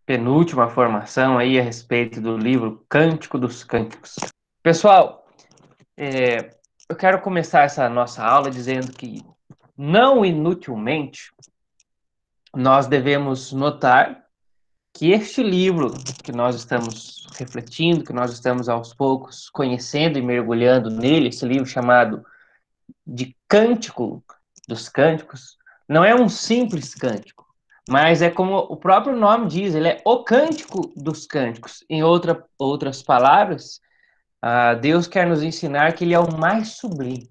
penúltima formação aí a respeito do livro Cântico dos Cânticos. Pessoal, eu quero começar essa nossa aula dizendo que, não inutilmente, nós devemos notar que este livro que nós estamos refletindo, que nós estamos aos poucos conhecendo e mergulhando nele, esse livro chamado de Cântico dos Cânticos, não é um simples cântico, mas é como o próprio nome diz, ele é o Cântico dos Cânticos. Em outras palavras, Deus quer nos ensinar que ele é o mais sublime,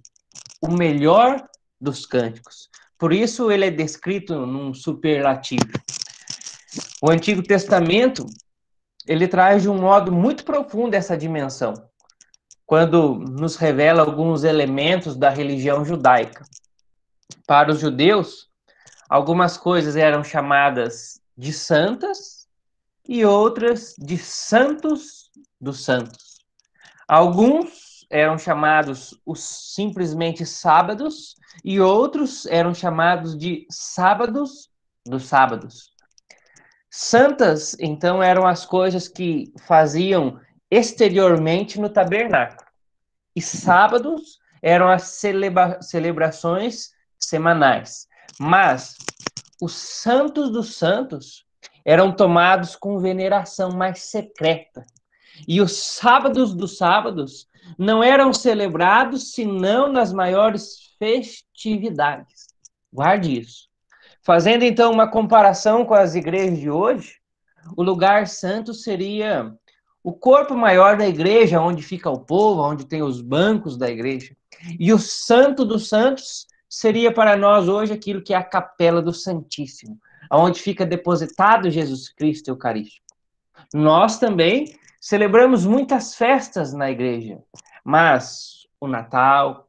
o melhor dos cânticos. Por isso ele é descrito num superlativo. O Antigo Testamento, ele traz de um modo muito profundo essa dimensão, quando nos revela alguns elementos da religião judaica. Para os judeus, algumas coisas eram chamadas de santas e outras de santos dos santos. Alguns eram chamados os simplesmente sábados e outros eram chamados de sábados dos sábados. Santas, então, eram as coisas que faziam exteriormente no tabernáculo. E sábados eram as celebrações semanais. Mas os santos dos santos eram tomados com veneração mais secreta. E os sábados dos sábados não eram celebrados senão nas maiores festividades. Guarde isso. Fazendo então uma comparação com as igrejas de hoje, o lugar santo seria o corpo maior da igreja, onde fica o povo, onde tem os bancos da igreja. E o santo dos santos seria para nós hoje aquilo que é a capela do Santíssimo, onde fica depositado Jesus Cristo Eucarístico. Nós também celebramos muitas festas na igreja, mas o Natal,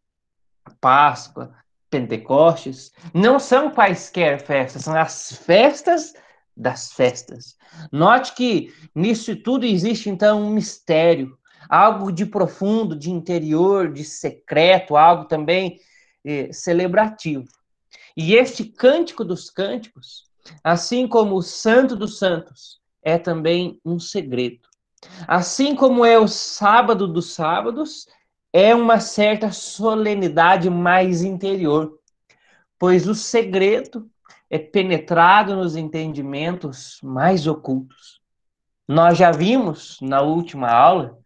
a Páscoa, Pentecostes, não são quaisquer festas, são as festas das festas. Note que nisso tudo existe, então, um mistério, algo de profundo, de interior, de secreto, algo também celebrativo. E este Cântico dos Cânticos, assim como o Santo dos Santos, é também um segredo. Assim como é o Sábado dos Sábados, é uma certa solenidade mais interior, pois o segredo é penetrado nos entendimentos mais ocultos. Nós já vimos na última aula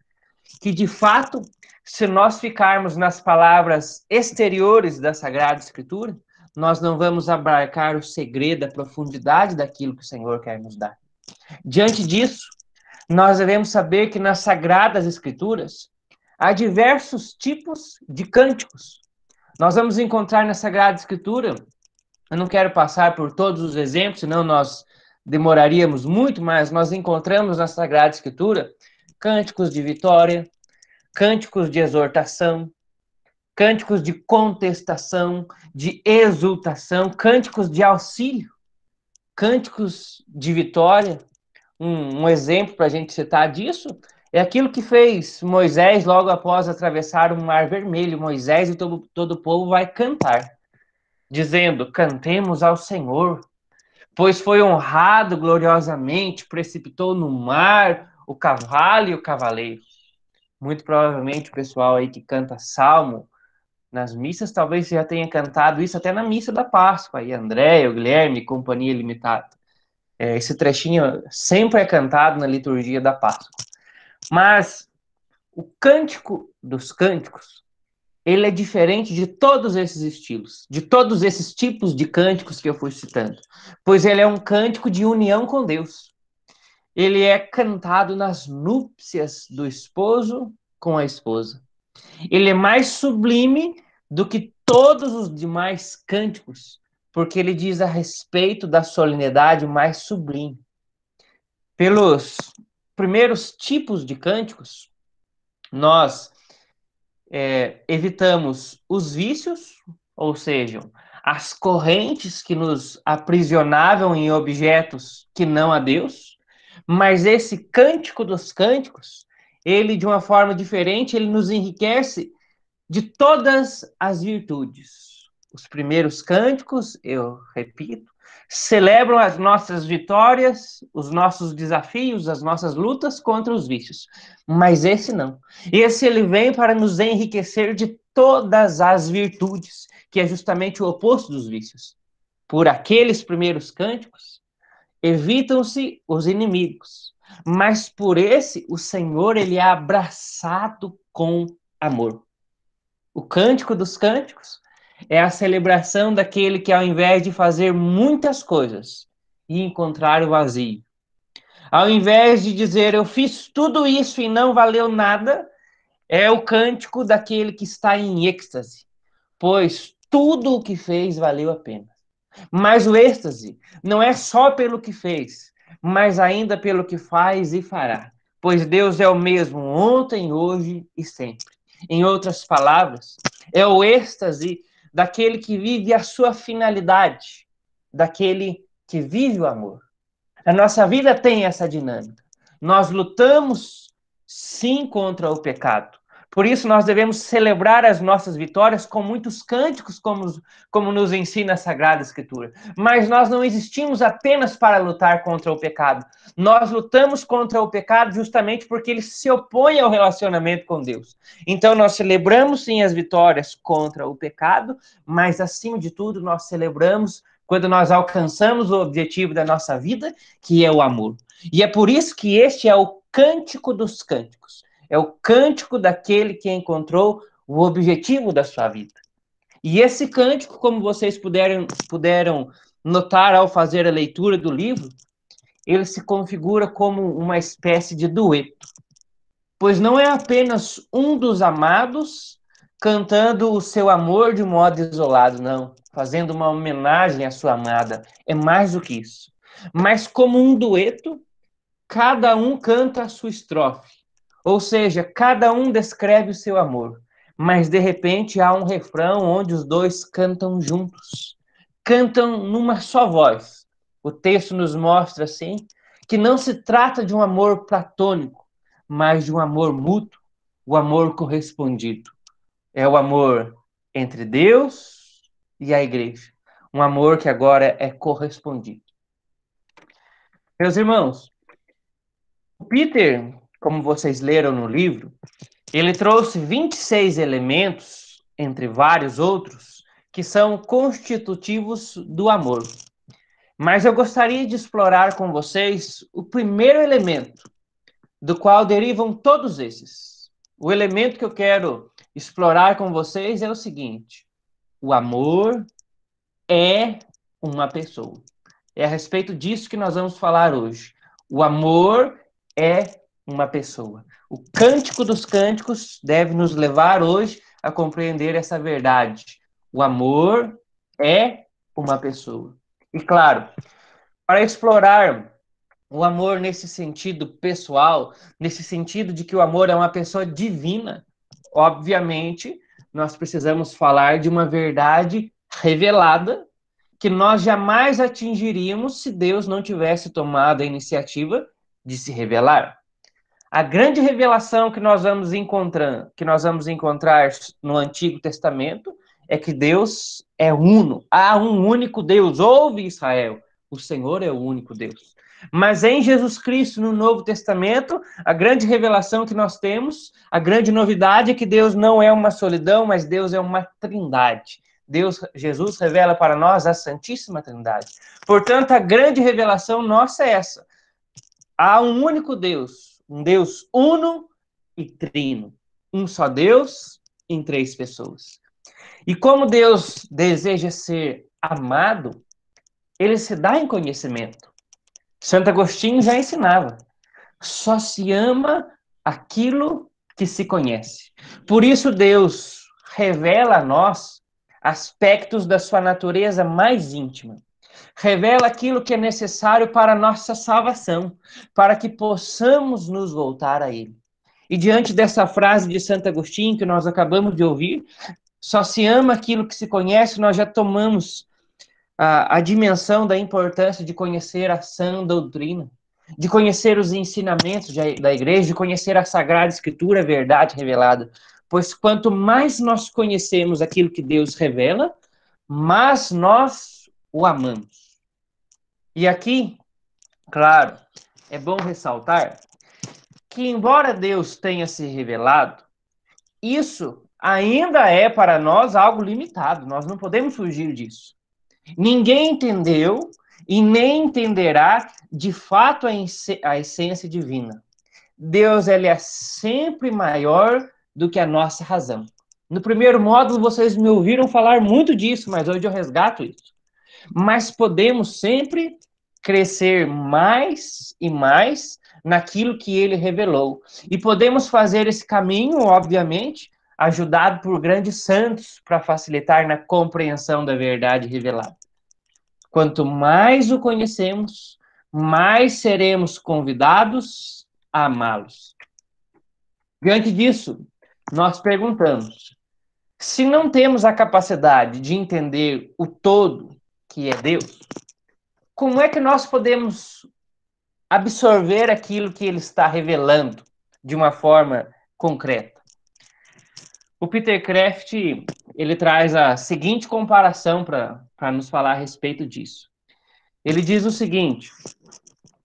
que, de fato, se nós ficarmos nas palavras exteriores da Sagrada Escritura, nós não vamos abarcar o segredo, a profundidade daquilo que o Senhor quer nos dar. Diante disso, nós devemos saber que nas Sagradas Escrituras há diversos tipos de cânticos. Nós vamos encontrar na Sagrada Escritura, eu não quero passar por todos os exemplos, senão nós demoraríamos muito, mas nós encontramos na Sagrada Escritura cânticos de vitória, cânticos de exortação, cânticos de contestação, de exultação, cânticos de auxílio, cânticos de vitória. Um exemplo para a gente citar disso é aquilo que fez Moisés logo após atravessar o Mar Vermelho. Moisés e todo o povo vai cantar, dizendo: cantemos ao Senhor, pois foi honrado gloriosamente, precipitou no mar o cavalo e o cavaleiro. Muito provavelmente o pessoal aí que canta salmo nas missas talvez já tenha cantado isso até na missa da Páscoa, aí André, o Guilherme, Companhia Limitada. Esse trechinho sempre é cantado na liturgia da Páscoa. Mas o Cântico dos Cânticos, ele é diferente de todos esses estilos, de todos esses tipos de cânticos que eu fui citando, pois ele é um cântico de união com Deus. Ele é cantado nas núpcias do esposo com a esposa. Ele é mais sublime do que todos os demais cânticos, porque ele diz a respeito da solenidade mais sublime. Pelos primeiros tipos de cânticos, nós evitamos os vícios, ou seja, as correntes que nos aprisionavam em objetos que não a Deus, mas esse Cântico dos Cânticos, ele, de uma forma diferente, ele nos enriquece de todas as virtudes. Os primeiros cânticos, eu repito, celebram as nossas vitórias, os nossos desafios, as nossas lutas contra os vícios. Mas esse não. Esse ele vem para nos enriquecer de todas as virtudes, que é justamente o oposto dos vícios. Por aqueles primeiros cânticos, evitam-se os inimigos, mas por esse o Senhor ele é abraçado com amor. O Cântico dos Cânticos é a celebração daquele que, ao invés de fazer muitas coisas e encontrar o vazio, ao invés de dizer eu fiz tudo isso e não valeu nada, é o cântico daquele que está em êxtase, pois tudo o que fez valeu a pena. Mas o êxtase não é só pelo que fez, mas ainda pelo que faz e fará, pois Deus é o mesmo ontem, hoje e sempre. Em outras palavras, é o êxtase daquele que vive a sua finalidade, daquele que vive o amor. A nossa vida tem essa dinâmica. Nós lutamos, sim, contra o pecado. Por isso, nós devemos celebrar as nossas vitórias com muitos cânticos, como nos ensina a Sagrada Escritura. Mas nós não existimos apenas para lutar contra o pecado. Nós lutamos contra o pecado justamente porque ele se opõe ao relacionamento com Deus. Então, nós celebramos, sim, as vitórias contra o pecado, mas, acima de tudo, nós celebramos quando nós alcançamos o objetivo da nossa vida, que é o amor. E é por isso que este é o cântico dos cânticos. É o cântico daquele que encontrou o objetivo da sua vida. E esse cântico, como vocês puderam notar ao fazer a leitura do livro, ele se configura como uma espécie de dueto. Pois não é apenas um dos amados cantando o seu amor de modo isolado, não. Fazendo uma homenagem à sua amada. É mais do que isso. Mas como um dueto, cada um canta a sua estrofe. Ou seja, cada um descreve o seu amor. Mas, de repente, há um refrão onde os dois cantam juntos. Cantam numa só voz. O texto nos mostra, assim, que não se trata de um amor platônico, mas de um amor mútuo, o amor correspondido. É o amor entre Deus e a igreja. Um amor que agora é correspondido. Meus irmãos, o Peter, como vocês leram no livro, ele trouxe 26 elementos, entre vários outros, que são constitutivos do amor. Mas eu gostaria de explorar com vocês o primeiro elemento, do qual derivam todos esses. O elemento que eu quero explorar com vocês é o seguinte: o amor é uma pessoa. É a respeito disso que nós vamos falar hoje. O amor é uma pessoa. O Cântico dos Cânticos deve nos levar hoje a compreender essa verdade. O amor é uma pessoa. E claro, para explorar o amor nesse sentido pessoal, nesse sentido de que o amor é uma pessoa divina, obviamente, nós precisamos falar de uma verdade revelada que nós jamais atingiríamos se Deus não tivesse tomado a iniciativa de se revelar. A grande revelação que nós vamos encontrar no Antigo Testamento é que Deus é uno. Há um único Deus. Ouve, Israel, o Senhor é o único Deus. Mas em Jesus Cristo, no Novo Testamento, a grande revelação que nós temos, a grande novidade é que Deus não é uma solidão, mas Deus é uma trindade. Jesus revela para nós a Santíssima Trindade. Portanto, a grande revelação nossa é essa. Há um único Deus, um Deus uno e trino. Um só Deus em três pessoas. E como Deus deseja ser amado, ele se dá em conhecimento. Santo Agostinho já ensinava. Só se ama aquilo que se conhece. Por isso Deus revela a nós aspectos da sua natureza mais íntima. Revela aquilo que é necessário para a nossa salvação, para que possamos nos voltar a Ele. E diante dessa frase de Santo Agostinho que nós acabamos de ouvir, só se ama aquilo que se conhece, nós já tomamos a dimensão da importância de conhecer a sã doutrina, de conhecer os ensinamentos da igreja, de conhecer a Sagrada Escritura, a verdade revelada. Pois quanto mais nós conhecemos aquilo que Deus revela, mais nós o amamos. E aqui, claro, é bom ressaltar que, embora Deus tenha se revelado, isso ainda é para nós algo limitado, nós não podemos fugir disso. Ninguém entendeu e nem entenderá de fato a essência divina. Deus ele é sempre maior do que a nossa razão. No primeiro módulo, vocês me ouviram falar muito disso, mas hoje eu resgato isso. Mas podemos sempre crescer mais e mais naquilo que ele revelou. E podemos fazer esse caminho, obviamente, ajudado por grandes santos para facilitar na compreensão da verdade revelada. Quanto mais o conhecemos, mais seremos convidados a amá-los. Diante disso, nós perguntamos: se não temos a capacidade de entender o todo, que é Deus, como é que nós podemos absorver aquilo que ele está revelando de uma forma concreta? O Peter Kraft, ele traz a seguinte comparação para nos falar a respeito disso. Ele diz o seguinte,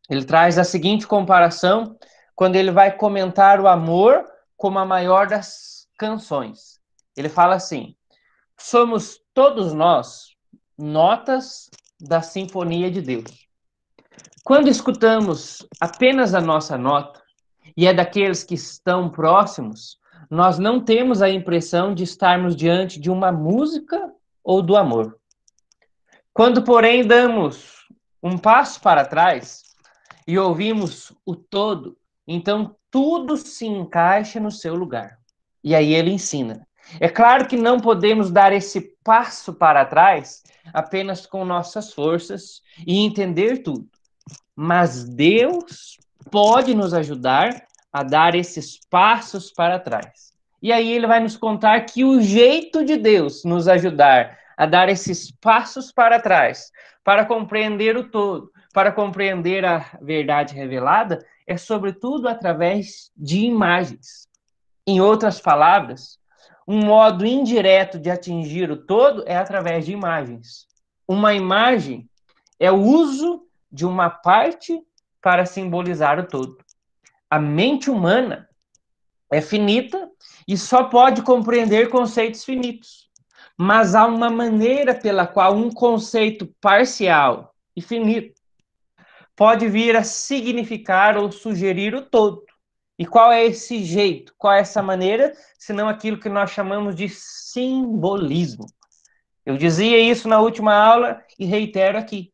ele traz a seguinte comparação quando ele vai comentar o amor como a maior das canções. Ele fala assim: somos todos nós notas da sinfonia de Deus. Quando escutamos apenas a nossa nota, e é daqueles que estão próximos, nós não temos a impressão de estarmos diante de uma música ou do amor. Quando, porém, damos um passo para trás e ouvimos o todo, então tudo se encaixa no seu lugar. E aí ele ensina. É claro que não podemos dar esse passo para trás apenas com nossas forças e entender tudo. Mas Deus pode nos ajudar a dar esses passos para trás. E aí ele vai nos contar que o jeito de Deus nos ajudar a dar esses passos para trás, para compreender o todo, para compreender a verdade revelada, é sobretudo através de imagens. Em outras palavras, um modo indireto de atingir o todo é através de imagens. Uma imagem é o uso de uma parte para simbolizar o todo. A mente humana é finita e só pode compreender conceitos finitos. Mas há uma maneira pela qual um conceito parcial e finito pode vir a significar ou sugerir o todo. E qual é esse jeito? Qual é essa maneira? Senão aquilo que nós chamamos de simbolismo. Eu dizia isso na última aula e reitero aqui.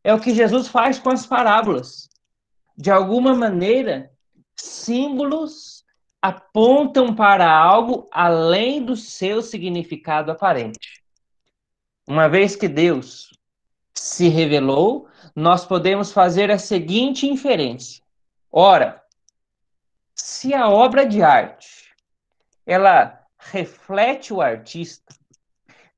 É o que Jesus faz com as parábolas. De alguma maneira, símbolos apontam para algo além do seu significado aparente. Uma vez que Deus se revelou, nós podemos fazer a seguinte inferência. Ora, se a obra de arte, ela reflete o artista,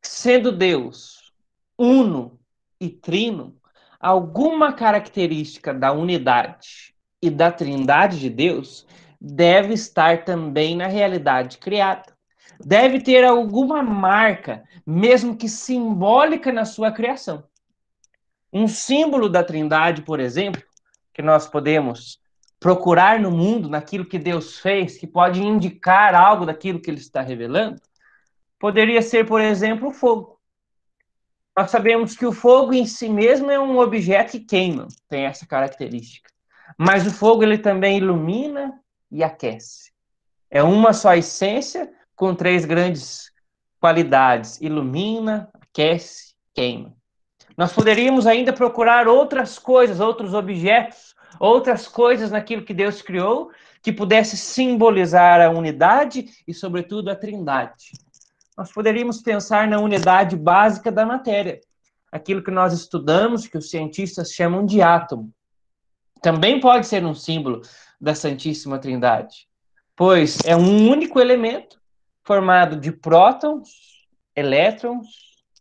sendo Deus uno e trino, alguma característica da unidade e da trindade de Deus deve estar também na realidade criada. Deve ter alguma marca, mesmo que simbólica, na sua criação. Um símbolo da trindade, por exemplo, que nós podemos procurar no mundo, naquilo que Deus fez, que pode indicar algo daquilo que ele está revelando, poderia ser, por exemplo, o fogo. Nós sabemos que o fogo em si mesmo é um objeto que queima, tem essa característica. Mas o fogo ele também ilumina e aquece. É uma só essência com três grandes qualidades: ilumina, aquece, queima. Nós poderíamos ainda procurar outras coisas, outros objetos, outras coisas naquilo que Deus criou que pudesse simbolizar a unidade e, sobretudo, a trindade. Nós poderíamos pensar na unidade básica da matéria, aquilo que nós estudamos, que os cientistas chamam de átomo. Também pode ser um símbolo da Santíssima Trindade, pois é um único elemento formado de prótons, elétrons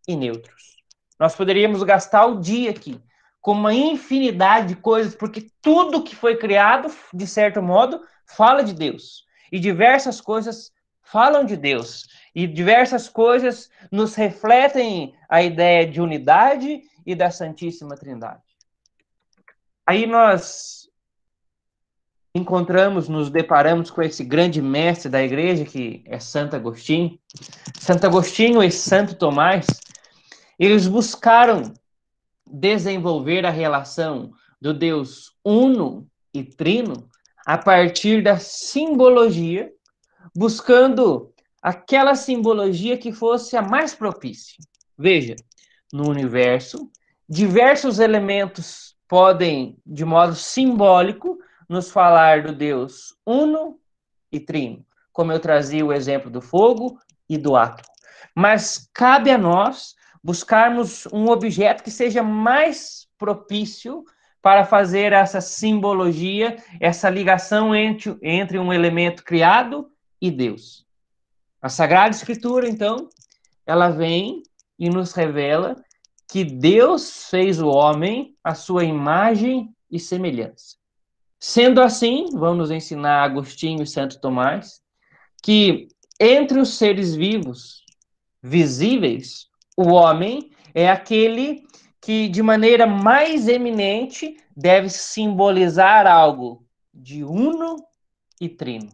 e nêutrons. Nós poderíamos gastar o dia aqui com uma infinidade de coisas, porque tudo que foi criado, de certo modo, fala de Deus. E diversas coisas falam de Deus. E diversas coisas nos refletem a ideia de unidade e da Santíssima Trindade. Aí nós nos deparamos com esse grande mestre da igreja, que é Santo Agostinho. Santo Agostinho e Santo Tomás, eles buscaram desenvolver a relação do Deus uno e trino a partir da simbologia, buscando aquela simbologia que fosse a mais propícia. Veja, no universo, diversos elementos podem, de modo simbólico, nos falar do Deus uno e trino, como eu trazia o exemplo do fogo e do átomo. Mas cabe a nós buscarmos um objeto que seja mais propício para fazer essa simbologia, essa ligação entre um elemento criado e Deus. A Sagrada Escritura, então, ela vem e nos revela que Deus fez o homem à sua imagem e semelhança. Sendo assim, vão nos ensinar Agostinho e Santo Tomás, que entre os seres vivos visíveis, o homem é aquele que, de maneira mais eminente, deve simbolizar algo de uno e trino.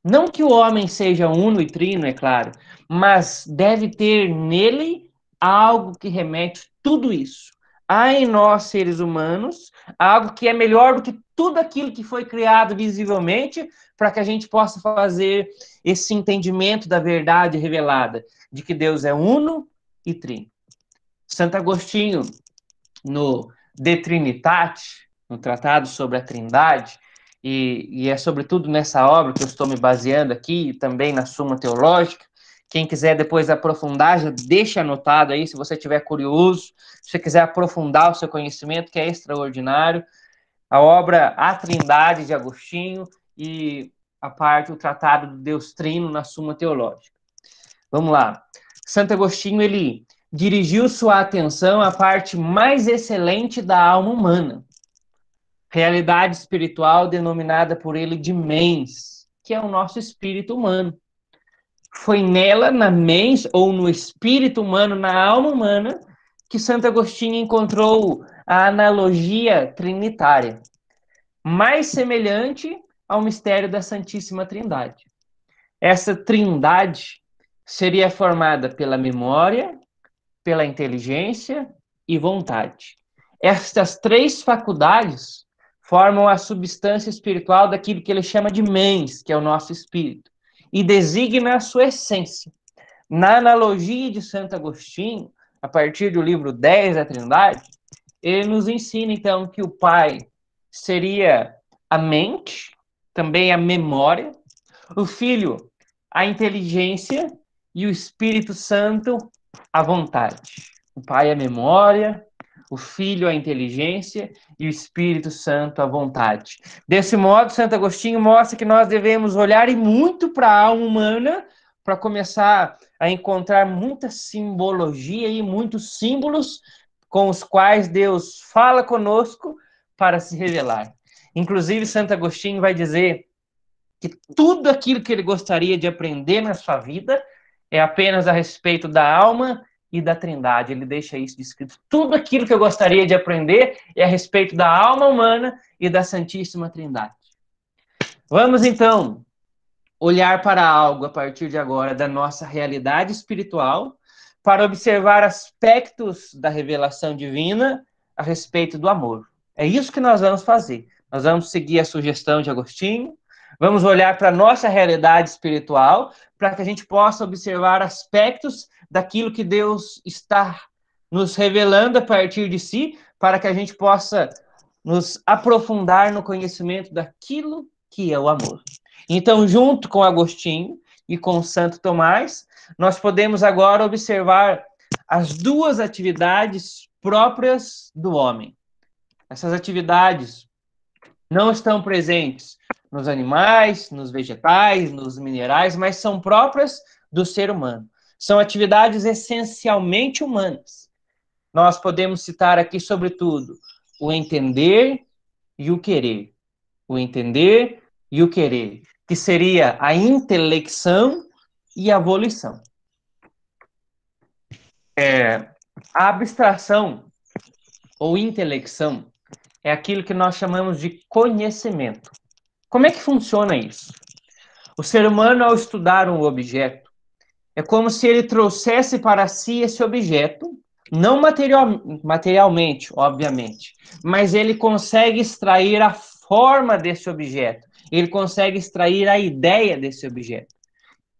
Não que o homem seja uno e trino, é claro, mas deve ter nele algo que remete tudo isso. Há em nós, seres humanos, algo que é melhor do que tudo aquilo que foi criado visivelmente, para que a gente possa fazer esse entendimento da verdade revelada, de que Deus é uno e trino. Santo Agostinho, no De Trinitate, no Tratado sobre a Trindade, e é sobretudo nessa obra que eu estou me baseando aqui, e também na Suma Teológica. Quem quiser depois aprofundar, já deixa anotado aí, se você estiver curioso, se você quiser aprofundar o seu conhecimento, que é extraordinário. A obra A Trindade, de Agostinho, e a parte, o Tratado do Deus Trino, na Suma Teológica. Vamos lá. Santo Agostinho, ele dirigiu sua atenção à parte mais excelente da alma humana, realidade espiritual denominada por ele de mens, que é o nosso espírito humano. Foi nela, na mens, ou no espírito humano, na alma humana, que Santo Agostinho encontrou a analogia trinitária, mais semelhante ao mistério da Santíssima Trindade. Essa trindade seria formada pela memória, pela inteligência e vontade. Estas três faculdades formam a substância espiritual daquilo que ele chama de mens, que é o nosso espírito, e designa a sua essência. Na analogia de Santo Agostinho, a partir do livro 10 da Trindade, ele nos ensina, então, que o Pai seria a mente, também a memória, o Filho, a inteligência, e o Espírito Santo, a vontade. O Pai, a memória, o Filho, a inteligência, e o Espírito Santo, a vontade. Desse modo, Santo Agostinho mostra que nós devemos olhar e muito para a alma humana para começar a encontrar muita simbologia e muitos símbolos com os quais Deus fala conosco para se revelar. Inclusive, Santo Agostinho vai dizer que tudo aquilo que ele gostaria de aprender na sua vida é apenas a respeito da alma e da Trindade. Ele deixa isso descrito. Tudo aquilo que eu gostaria de aprender é a respeito da alma humana e da Santíssima Trindade. Vamos, então, olhar para algo a partir de agora da nossa realidade espiritual para observar aspectos da revelação divina a respeito do amor. É isso que nós vamos fazer. Nós vamos seguir a sugestão de Agostinho, vamos olhar para a nossa realidade espiritual para que a gente possa observar aspectos daquilo que Deus está nos revelando a partir de si, para que a gente possa nos aprofundar no conhecimento daquilo que é o amor. Então, junto com Agostinho e com Santo Tomás, nós podemos agora observar as duas atividades próprias do homem. Essas atividades não estão presentes nos animais, nos vegetais, nos minerais, mas são próprias do ser humano. São atividades essencialmente humanas. Nós podemos citar aqui, sobretudo, o entender e o querer. O entender e o querer, que seria a intelecção e a volição. A abstração ou intelecção é aquilo que nós chamamos de conhecimento. Como é que funciona isso? O ser humano, ao estudar um objeto, é como se ele trouxesse para si esse objeto, não materialmente, obviamente, mas ele consegue extrair a forma desse objeto, ele consegue extrair a ideia desse objeto.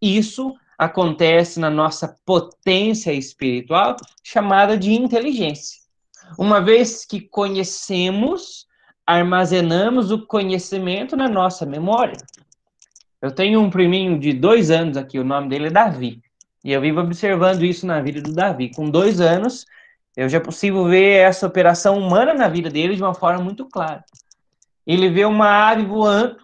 Isso acontece na nossa potência espiritual, chamada de inteligência. Uma vez que conhecemos, armazenamos o conhecimento na nossa memória. Eu tenho um priminho de 2 anos aqui, o nome dele é Davi. E eu vivo observando isso na vida do Davi. Com 2 anos, eu já consigo ver essa operação humana na vida dele de uma forma muito clara. Ele vê uma ave voando.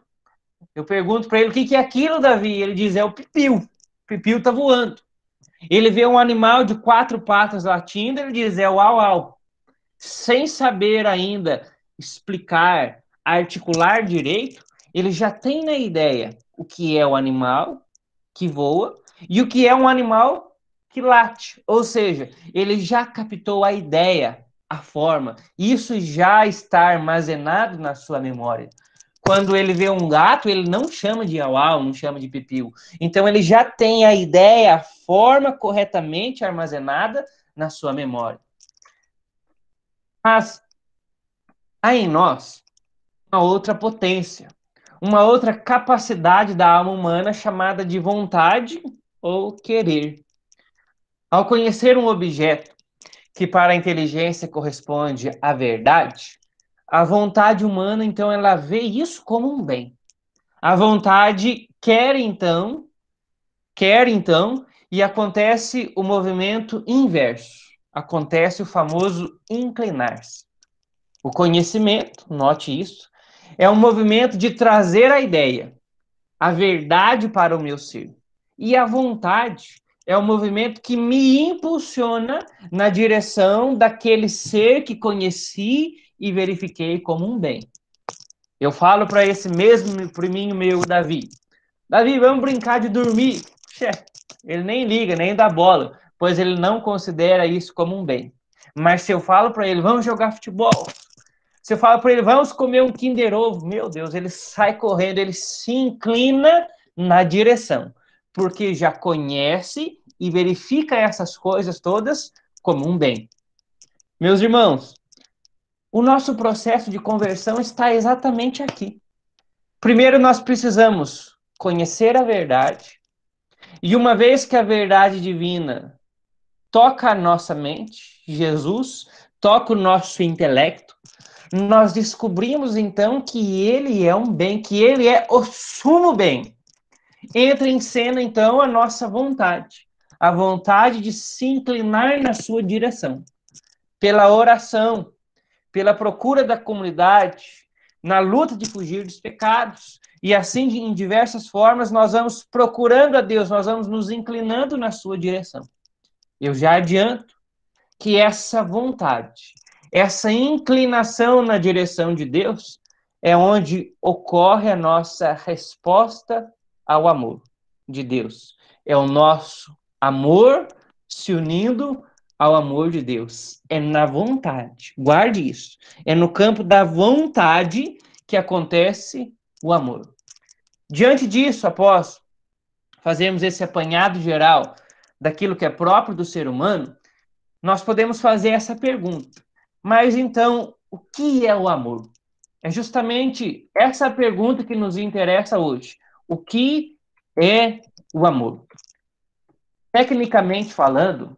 Eu pergunto para ele o que é aquilo, Davi. Ele diz: é o pipiu. O pipiu está voando. Ele vê um animal de 4 patas latindo. Ele diz: é o au-au. Sem saber ainda explicar, articular direito, ele já tem na ideia o que é o animal que voa e o que é um animal que late. Ou seja, ele já captou a ideia, a forma. Isso já está armazenado na sua memória. Quando ele vê um gato, ele não chama de au-au, não chama de pipiu. Então, ele já tem a ideia, a forma corretamente armazenada na sua memória. Mas há em nós uma outra potência, uma outra capacidade da alma humana chamada de vontade ou querer. Ao conhecer um objeto que para a inteligência corresponde à verdade, a vontade humana, então, ela vê isso como um bem. A vontade quer então, e acontece o movimento inverso. Acontece o famoso inclinar-se. O conhecimento, note isso, é um movimento de trazer a ideia, a verdade para o meu ser. E a vontade é o movimento que me impulsiona na direção daquele ser que conheci e verifiquei como um bem. Eu falo para esse mesmo priminho meu, Davi: Davi, vamos brincar de dormir. Ele nem liga, nem dá bola, pois ele não considera isso como um bem. Mas se eu falo para ele: vamos jogar futebol, se eu falo para ele: vamos comer um Kinder Ovo, meu Deus, ele sai correndo, ele se inclina na direção, porque já conhece e verifica essas coisas todas como um bem. Meus irmãos, o nosso processo de conversão está exatamente aqui. Primeiro, nós precisamos conhecer a verdade, e uma vez que a verdade divina toca a nossa mente, Jesus toca o nosso intelecto, nós descobrimos então que ele é um bem, que ele é o sumo bem. Entra em cena então a nossa vontade, a vontade de se inclinar na sua direção, pela oração, pela procura da comunidade, na luta de fugir dos pecados. E assim, em diversas formas, nós vamos procurando a Deus, nós vamos nos inclinando na sua direção. Eu já adianto que essa vontade, essa inclinação na direção de Deus, é onde ocorre a nossa resposta ao amor de Deus. É o nosso amor se unindo ao amor de Deus. É na vontade, guarde isso. É no campo da vontade que acontece o amor. Diante disso, após fazermos esse apanhado geral daquilo que é próprio do ser humano, nós podemos fazer essa pergunta. Mas então, o que é o amor? É justamente essa pergunta que nos interessa hoje. O que é o amor? Tecnicamente falando,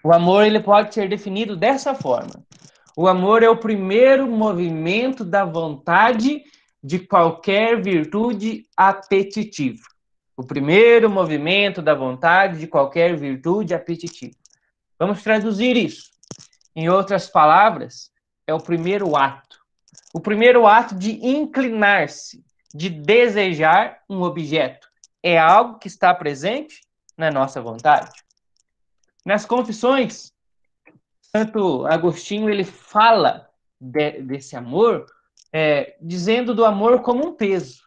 o amor ele pode ser definido dessa forma. O amor é o primeiro movimento da vontade de qualquer virtude apetitiva. O primeiro movimento da vontade de qualquer virtude apetitiva. Vamos traduzir isso. Em outras palavras, é o primeiro ato. O primeiro ato de inclinar-se, de desejar um objeto. É algo que está presente na nossa vontade. Nas confissões, Santo Agostinho ele fala desse amor, dizendo do amor como um peso.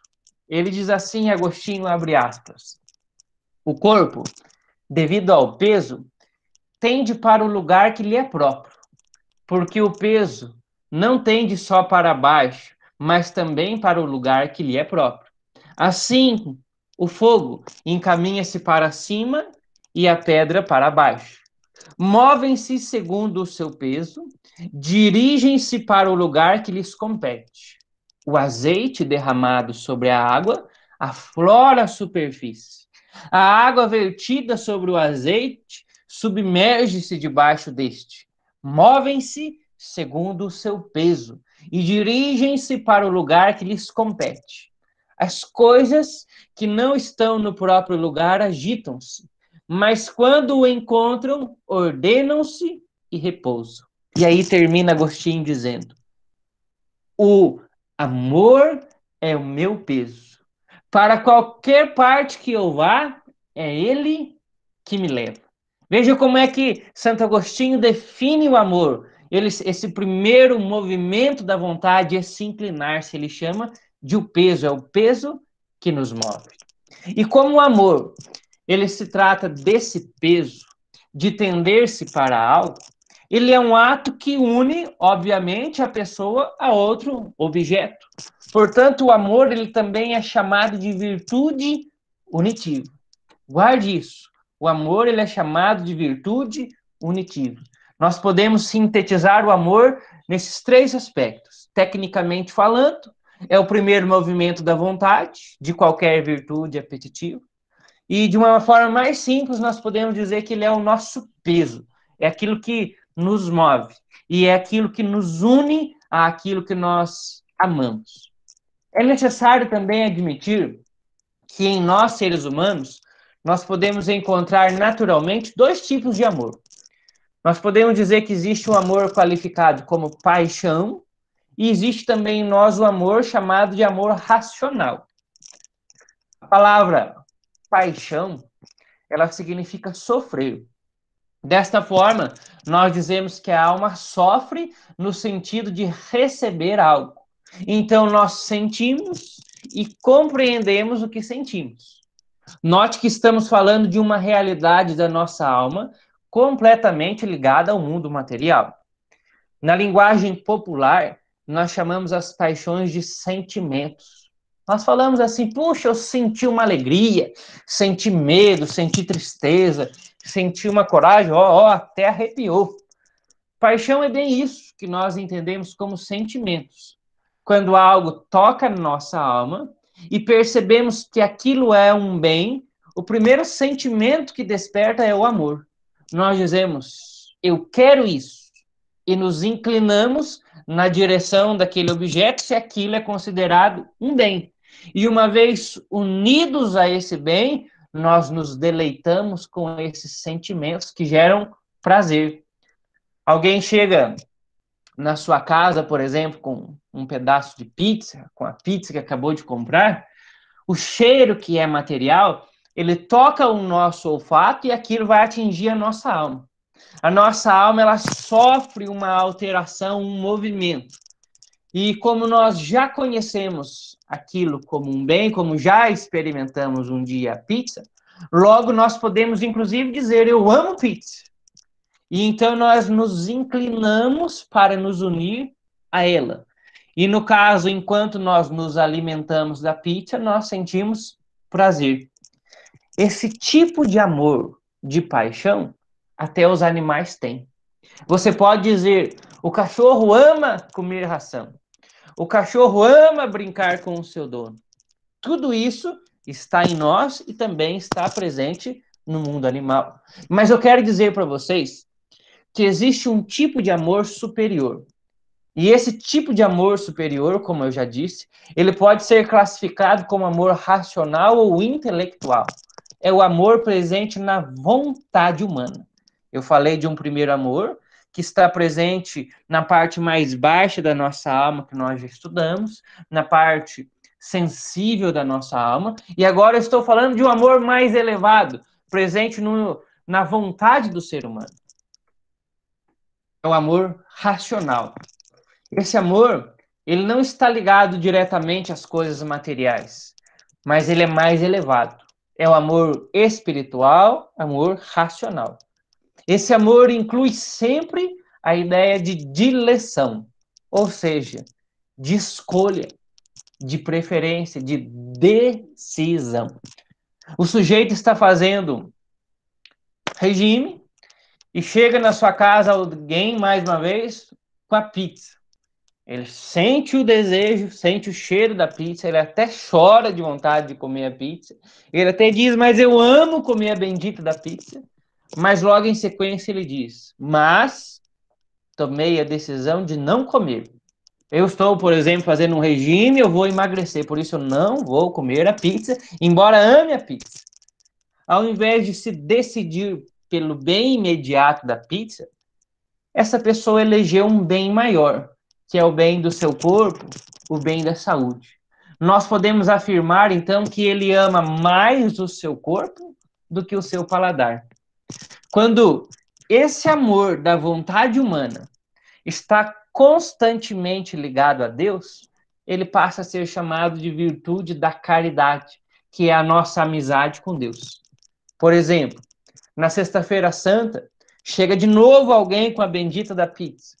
Ele diz assim, Agostinho, abre aspas: o corpo, devido ao peso, tende para o lugar que lhe é próprio, porque o peso não tende só para baixo, mas também para o lugar que lhe é próprio. Assim, o fogo encaminha-se para cima e a pedra para baixo. Movem-se segundo o seu peso, dirigem-se para o lugar que lhes compete. O azeite derramado sobre a água aflora a superfície. A água vertida sobre o azeite submerge-se debaixo deste. Movem-se segundo o seu peso e dirigem-se para o lugar que lhes compete. As coisas que não estão no próprio lugar agitam-se, mas quando o encontram, ordenam-se e repousam. E aí termina Agostinho dizendo: o amor é o meu peso. Para qualquer parte que eu vá, é ele que me leva. Veja como é que Santo Agostinho define o amor. Esse primeiro movimento da vontade é se inclinar-se. Ele chama de o peso, é o peso que nos move. E como o amor, ele se trata desse peso, de tender-se para algo, ele é um ato que une, obviamente, a pessoa a outro objeto. Portanto, o amor ele também é chamado de virtude unitiva. Guarde isso. O amor ele é chamado de virtude unitiva. Nós podemos sintetizar o amor nesses três aspectos. Tecnicamente falando, é o primeiro movimento da vontade, de qualquer virtude apetitiva. E de uma forma mais simples, nós podemos dizer que ele é o nosso peso. É aquilo que nos move. E é aquilo que nos une àquilo que nós amamos. É necessário também admitir que em nós, seres humanos, nós podemos encontrar naturalmente dois tipos de amor. Nós podemos dizer que existe um amor qualificado como paixão e existe também em nós o amor chamado de amor racional. A palavra paixão, ela significa sofrer. Desta forma, nós dizemos que a alma sofre no sentido de receber algo. Então, nós sentimos e compreendemos o que sentimos. Note que estamos falando de uma realidade da nossa alma completamente ligada ao mundo material. Na linguagem popular, nós chamamos as paixões de sentimentos. Nós falamos assim, puxa, eu senti uma alegria, senti medo, senti tristeza, senti uma coragem, até arrepiou. Paixão é bem isso que nós entendemos como sentimentos. Quando algo toca nossa alma e percebemos que aquilo é um bem, o primeiro sentimento que desperta é o amor. Nós dizemos, eu quero isso, e nos inclinamos na direção daquele objeto se aquilo é considerado um bem. E uma vez unidos a esse bem, nós nos deleitamos com esses sentimentos que geram prazer. Alguém chega na sua casa, por exemplo, com um pedaço de pizza, com a pizza que acabou de comprar, o cheiro que é material, ele toca o nosso olfato e aquilo vai atingir a nossa alma. A nossa alma, ela sofre uma alteração, um movimento. E como nós já conhecemos aquilo como um bem, como já experimentamos um dia a pizza, logo nós podemos, inclusive, dizer, eu amo pizza. E então nós nos inclinamos para nos unir a ela. E no caso, enquanto nós nos alimentamos da pizza, nós sentimos prazer. Esse tipo de amor, de paixão, até os animais têm. Você pode dizer, o cachorro ama comer ração. O cachorro ama brincar com o seu dono. Tudo isso está em nós e também está presente no mundo animal. Mas eu quero dizer para vocês que existe um tipo de amor superior. E esse tipo de amor superior, como eu já disse, ele pode ser classificado como amor racional ou intelectual. É o amor presente na vontade humana. Eu falei de um primeiro amor, que está presente na parte mais baixa da nossa alma, que nós já estudamos, na parte sensível da nossa alma, e agora eu estou falando de um amor mais elevado, presente na vontade do ser humano. É o amor racional. Esse amor, ele não está ligado diretamente às coisas materiais, mas ele é mais elevado. É o amor espiritual, amor racional. Esse amor inclui sempre a ideia de dileção, ou seja, de escolha, de preferência, de decisão. O sujeito está fazendo regime e chega na sua casa alguém, mais uma vez, com a pizza. Ele sente o desejo, sente o cheiro da pizza, ele até chora de vontade de comer a pizza. Ele até diz, mas eu amo comer a bendita da pizza. Mas logo em sequência ele diz, mas tomei a decisão de não comer. Eu estou, por exemplo, fazendo um regime, eu vou emagrecer, por isso eu não vou comer a pizza, embora ame a pizza. Ao invés de se decidir pelo bem imediato da pizza, essa pessoa elegeu um bem maior, que é o bem do seu corpo, o bem da saúde. Nós podemos afirmar, então, que ele ama mais o seu corpo do que o seu paladar. Quando esse amor da vontade humana está constantemente ligado a Deus, ele passa a ser chamado de virtude da caridade, que é a nossa amizade com Deus. Por exemplo, na Sexta-feira Santa, chega de novo alguém com a bendita da pizza.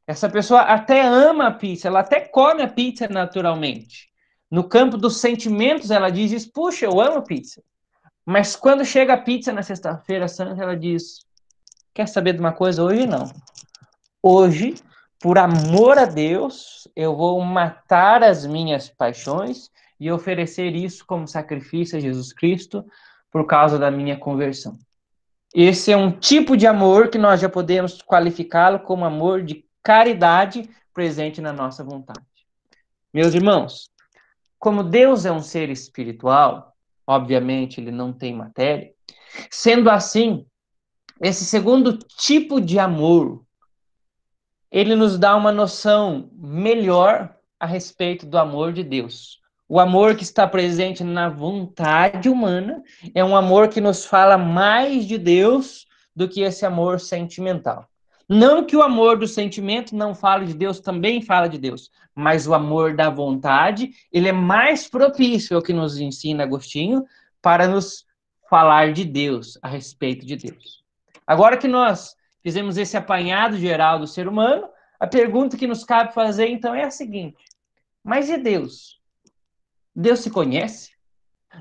Essa pessoa até ama a pizza, ela até come a pizza naturalmente. No campo dos sentimentos, ela diz, puxa, eu amo pizza. Mas quando chega a pizza na Sexta-feira Santa, ela diz, quer saber de uma coisa? Hoje não. Hoje, por amor a Deus, eu vou matar as minhas paixões e oferecer isso como sacrifício a Jesus Cristo por causa da minha conversão. Esse é um tipo de amor que nós já podemos qualificá-lo como amor de caridade presente na nossa vontade. Meus irmãos, como Deus é um ser espiritual, obviamente ele não tem matéria, sendo assim, esse segundo tipo de amor, ele nos dá uma noção melhor a respeito do amor de Deus. O amor que está presente na vontade humana é um amor que nos fala mais de Deus do que esse amor sentimental. Não que o amor do sentimento não fale de Deus, também fala de Deus, mas o amor da vontade, ele é mais propício, é o que nos ensina Agostinho, para nos falar de Deus, a respeito de Deus. Agora que nós fizemos esse apanhado geral do ser humano, a pergunta que nos cabe fazer, então, é a seguinte: mas e Deus? Deus se conhece?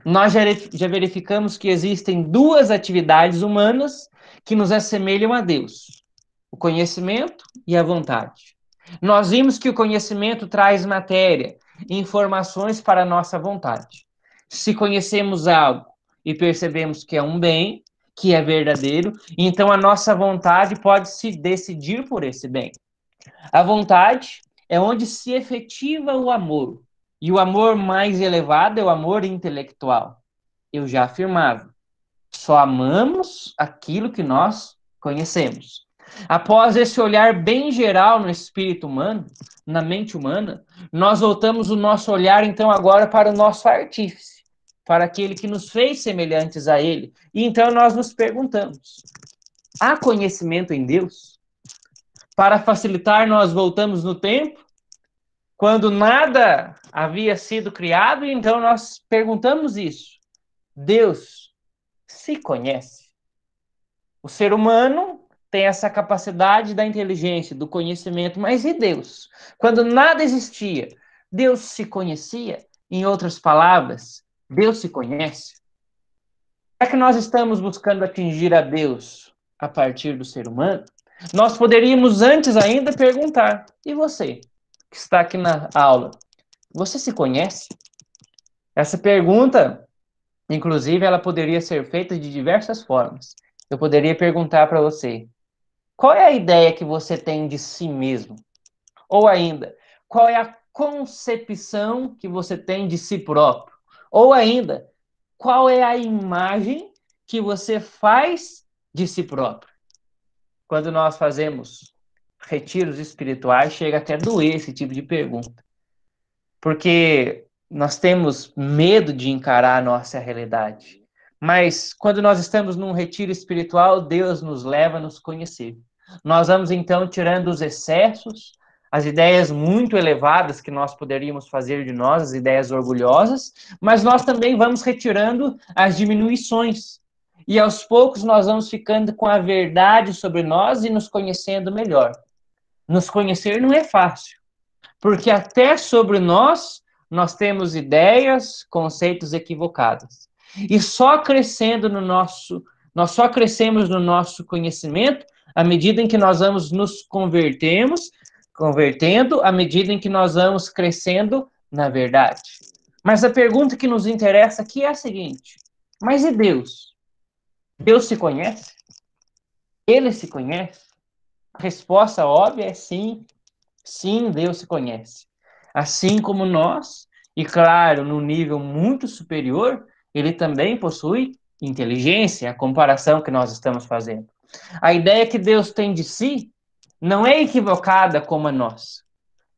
Nós já verificamos que existem duas atividades humanas que nos assemelham a Deus: o conhecimento e a vontade. Nós vimos que o conhecimento traz matéria, informações para a nossa vontade. Se conhecemos algo e percebemos que é um bem, que é verdadeiro, então a nossa vontade pode se decidir por esse bem. A vontade é onde se efetiva o amor. E o amor mais elevado é o amor intelectual. Eu já afirmava, só amamos aquilo que nós conhecemos. Após esse olhar bem geral no espírito humano, na mente humana, nós voltamos o nosso olhar, então, agora para o nosso artífice, para aquele que nos fez semelhantes a ele. E então nós nos perguntamos, há conhecimento em Deus? Para facilitar, nós voltamos no tempo, quando nada havia sido criado, e então nós perguntamos isso. Deus se conhece? O ser humano tem essa capacidade da inteligência, do conhecimento, mas e Deus? Quando nada existia, Deus se conhecia? Em outras palavras, Deus se conhece? Será que nós estamos buscando atingir a Deus a partir do ser humano? Nós poderíamos antes ainda perguntar, e você, que está aqui na aula, você se conhece? Essa pergunta, inclusive, ela poderia ser feita de diversas formas. Eu poderia perguntar para você, qual é a ideia que você tem de si mesmo? Ou ainda, qual é a concepção que você tem de si próprio? Ou ainda, qual é a imagem que você faz de si próprio? Quando nós fazemos retiros espirituais, chega até a doer esse tipo de pergunta. Porque nós temos medo de encarar a nossa realidade. Mas quando nós estamos num retiro espiritual, Deus nos leva a nos conhecer. Nós vamos então tirando os excessos, as ideias muito elevadas que nós poderíamos fazer de nós, as ideias orgulhosas, mas nós também vamos retirando as diminuições. E aos poucos nós vamos ficando com a verdade sobre nós e nos conhecendo melhor. Nos conhecer não é fácil. porque até sobre nós temos ideias, conceitos equivocados. E só crescendo nós só crescemos no nosso conhecimento à medida em que nós vamos nos convertendo, à medida em que nós vamos crescendo na verdade. Mas a pergunta que nos interessa aqui é a seguinte: mas e Deus? Deus se conhece? Ele se conhece? A resposta óbvia é sim. Sim, Deus se conhece. Assim como nós, e claro, num nível muito superior, ele também possui inteligência, a comparação que nós estamos fazendo. A ideia que Deus tem de si não é equivocada como a nossa.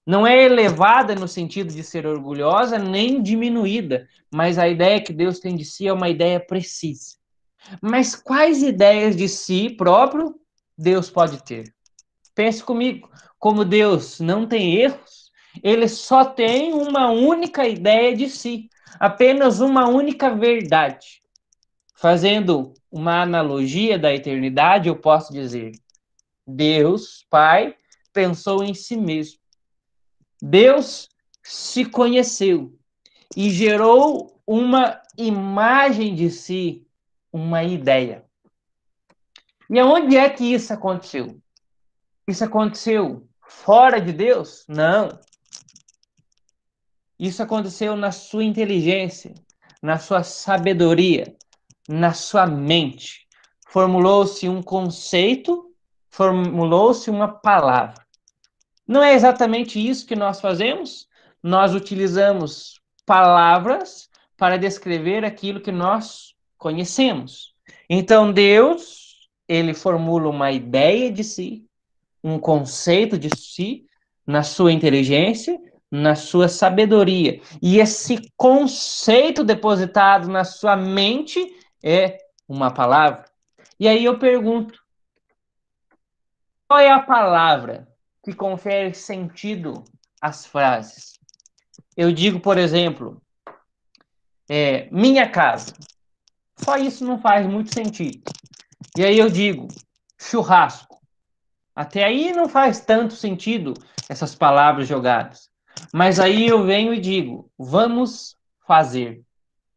Não é elevada no sentido de ser orgulhosa, nem diminuída, mas a ideia que Deus tem de si é uma ideia precisa. Mas quais ideias de si próprio Deus pode ter? Pense comigo, como Deus não tem erros, ele só tem uma única ideia de si, apenas uma única verdade. Fazendo uma analogia da eternidade, eu posso dizer: Deus, Pai, pensou em si mesmo. Deus se conheceu e gerou uma imagem de si, uma ideia. E aonde é que isso aconteceu? Isso aconteceu fora de Deus? Não. Isso aconteceu na sua inteligência, na sua sabedoria, na sua mente. Formulou-se um conceito, formulou-se uma palavra. Não é exatamente isso que nós fazemos? Nós utilizamos palavras para descrever aquilo que nós conhecemos. Então, Deus, ele formula uma ideia de si, um conceito de si, na sua inteligência, na sua sabedoria. E esse conceito depositado na sua mente é uma palavra. E aí eu pergunto: qual é a palavra que confere sentido às frases? Eu digo, por exemplo, minha casa. Só isso não faz muito sentido. E aí eu digo, churrasco. Até aí não faz tanto sentido essas palavras jogadas. Mas aí eu venho e digo, vamos fazer.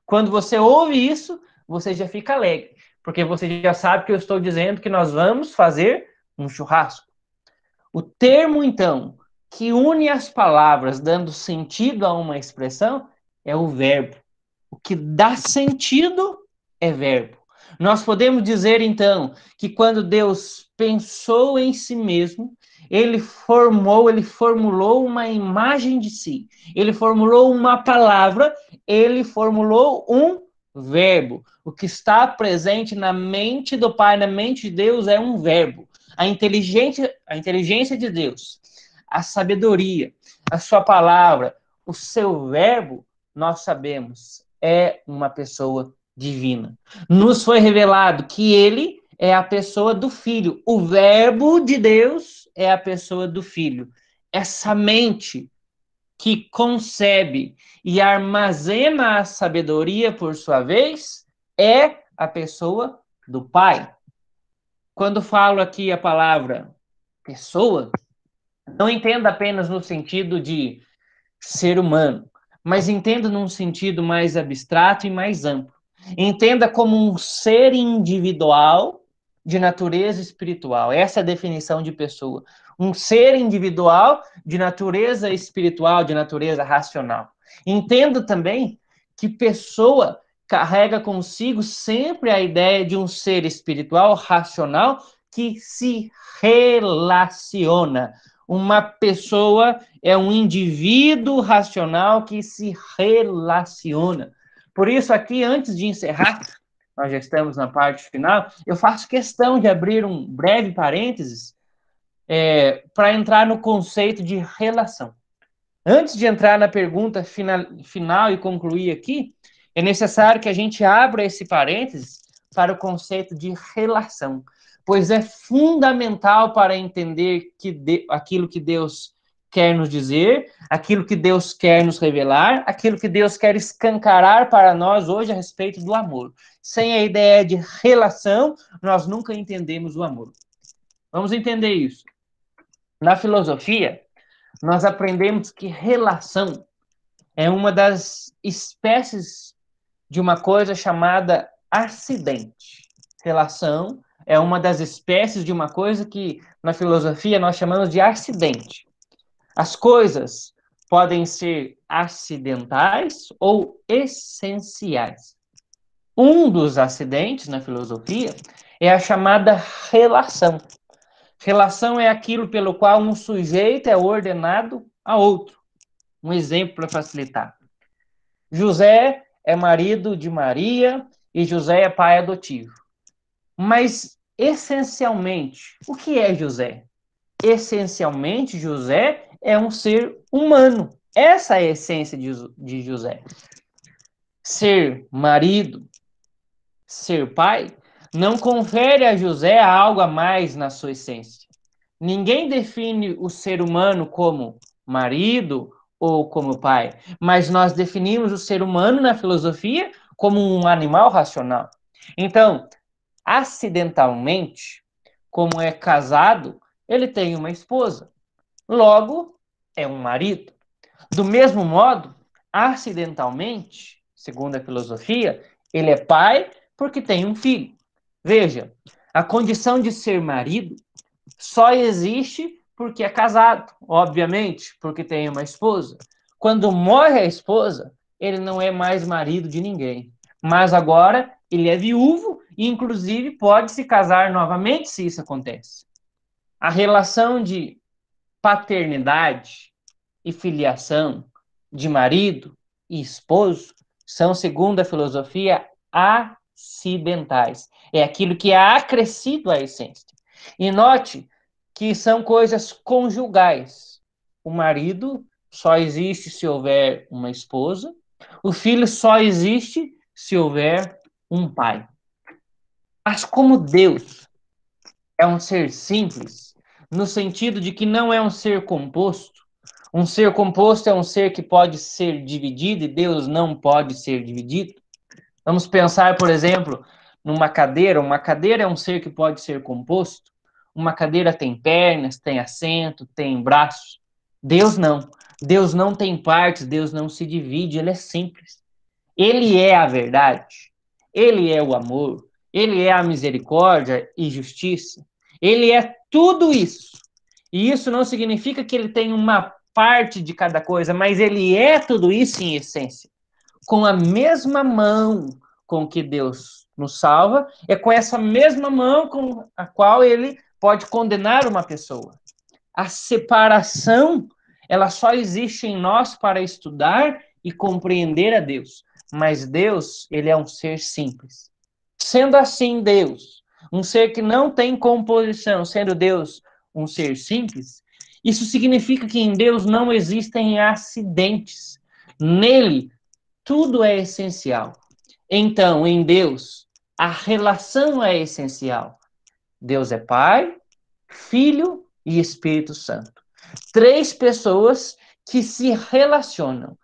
Quando você ouve isso, você já fica alegre, porque você já sabe que eu estou dizendo que nós vamos fazer um churrasco. O termo, então, que une as palavras, dando sentido a uma expressão, é o verbo. O que dá sentido é verbo. Nós podemos dizer, então, que quando Deus pensou em si mesmo, ele formulou uma imagem de si, ele formulou uma palavra, ele formulou um verbo. O que está presente na mente do Pai, na mente de Deus, é um verbo. A inteligência de Deus, a sabedoria, a sua palavra, o seu verbo, nós sabemos, é uma pessoa divina. Nos foi revelado que ele é a pessoa do Filho. O verbo de Deus é a pessoa do Filho. Essa mente que concebe e armazena a sabedoria, por sua vez, é a pessoa do Pai. Quando falo aqui a palavra pessoa, não entenda apenas no sentido de ser humano, mas entenda num sentido mais abstrato e mais amplo. Entenda como um ser individual de natureza espiritual. Essa é a definição de pessoa. Um ser individual de natureza espiritual, de natureza racional. Entenda também que pessoa carrega consigo sempre a ideia de um ser espiritual, racional, que se relaciona. Uma pessoa é um indivíduo racional que se relaciona. Por isso, aqui, antes de encerrar, nós já estamos na parte final, eu faço questão de abrir um breve parênteses para entrar no conceito de relação. Antes de entrar na pergunta final e concluir aqui, é necessário que a gente abra esse parênteses para o conceito de relação, pois é fundamental para entender aquilo que Deus quer nos dizer, aquilo que Deus quer nos revelar, aquilo que Deus quer escancarar para nós hoje a respeito do amor. Sem a ideia de relação, nós nunca entendemos o amor. Vamos entender isso. Na filosofia, nós aprendemos que relação é uma das espécies de uma coisa chamada acidente. Relação é uma das espécies de uma coisa que na filosofia nós chamamos de acidente. As coisas podem ser acidentais ou essenciais. Um dos acidentes na filosofia é a chamada relação. Relação é aquilo pelo qual um sujeito é ordenado a outro. Um exemplo para facilitar. José é marido de Maria e José é pai adotivo. Mas, essencialmente, o que é José? Essencialmente, José é um ser humano. Essa é a essência de José. Ser marido, ser pai, não confere a José algo a mais na sua essência. Ninguém define o ser humano como marido ou como pai, mas nós definimos o ser humano na filosofia como um animal racional. Então, acidentalmente, como é casado, ele tem uma esposa. Logo, é um marido. Do mesmo modo, acidentalmente, segundo a filosofia, ele é pai porque tem um filho. Veja, a condição de ser marido só existe porque é casado, obviamente, porque tem uma esposa. Quando morre a esposa, ele não é mais marido de ninguém. Mas agora ele é viúvo e, inclusive, pode se casar novamente se isso acontece. A relação de paternidade e filiação de marido e esposo são, segundo a filosofia, acidentais. É aquilo que é acrescido à essência. E note que são coisas conjugais. O marido só existe se houver uma esposa, o filho só existe se houver um pai. Mas como Deus é um ser simples, no sentido de que não é um ser composto é um ser que pode ser dividido e Deus não pode ser dividido. Vamos pensar, por exemplo, numa cadeira. Uma cadeira é um ser que pode ser composto. Uma cadeira tem pernas, tem assento, tem braços. Deus não. Deus não tem partes, Deus não se divide, ele é simples. Ele é a verdade, ele é o amor, ele é a misericórdia e justiça. Ele é tudo isso. E isso não significa que ele tem uma parte de cada coisa, mas ele é tudo isso em essência. Com a mesma mão com que Deus nos salva, é com essa mesma mão com a qual ele pode condenar uma pessoa. A separação, ela só existe em nós para estudar e compreender a Deus. Mas Deus, ele é um ser simples. Sendo assim, Deus, um ser que não tem composição, sendo Deus um ser simples, isso significa que em Deus não existem acidentes. Nele, tudo é essencial. Então, em Deus, a relação é essencial. Deus é Pai, Filho e Espírito Santo. Três pessoas que se relacionam.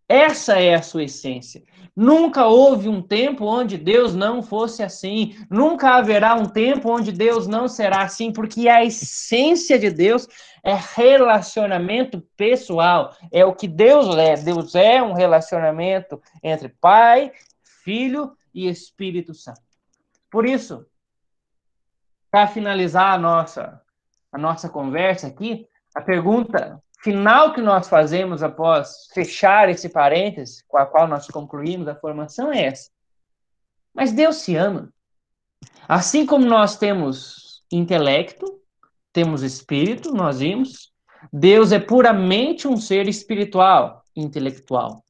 Essa é a sua essência. Nunca houve um tempo onde Deus não fosse assim. Nunca haverá um tempo onde Deus não será assim, porque a essência de Deus é relacionamento pessoal. É o que Deus é. Deus é um relacionamento entre Pai, Filho e Espírito Santo. Por isso, para finalizar a nossa conversa aqui, a pergunta final que nós fazemos após fechar esse parênteses, com a qual nós concluímos a formação, é essa. Mas Deus se ama. Assim como nós temos intelecto, temos espírito, nós vimos, Deus é puramente um ser espiritual, intelectual.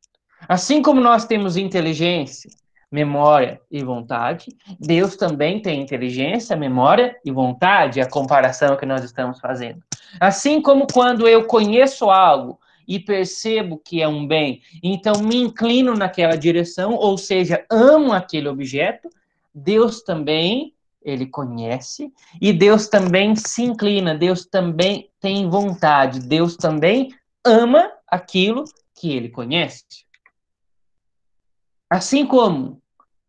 Assim como nós temos inteligência, memória e vontade, Deus também tem inteligência, memória e vontade, a comparação que nós estamos fazendo. Assim como quando eu conheço algo e percebo que é um bem, então me inclino naquela direção, ou seja, amo aquele objeto, Deus também, ele conhece, e Deus também se inclina, Deus também tem vontade, Deus também ama aquilo que ele conhece. Assim como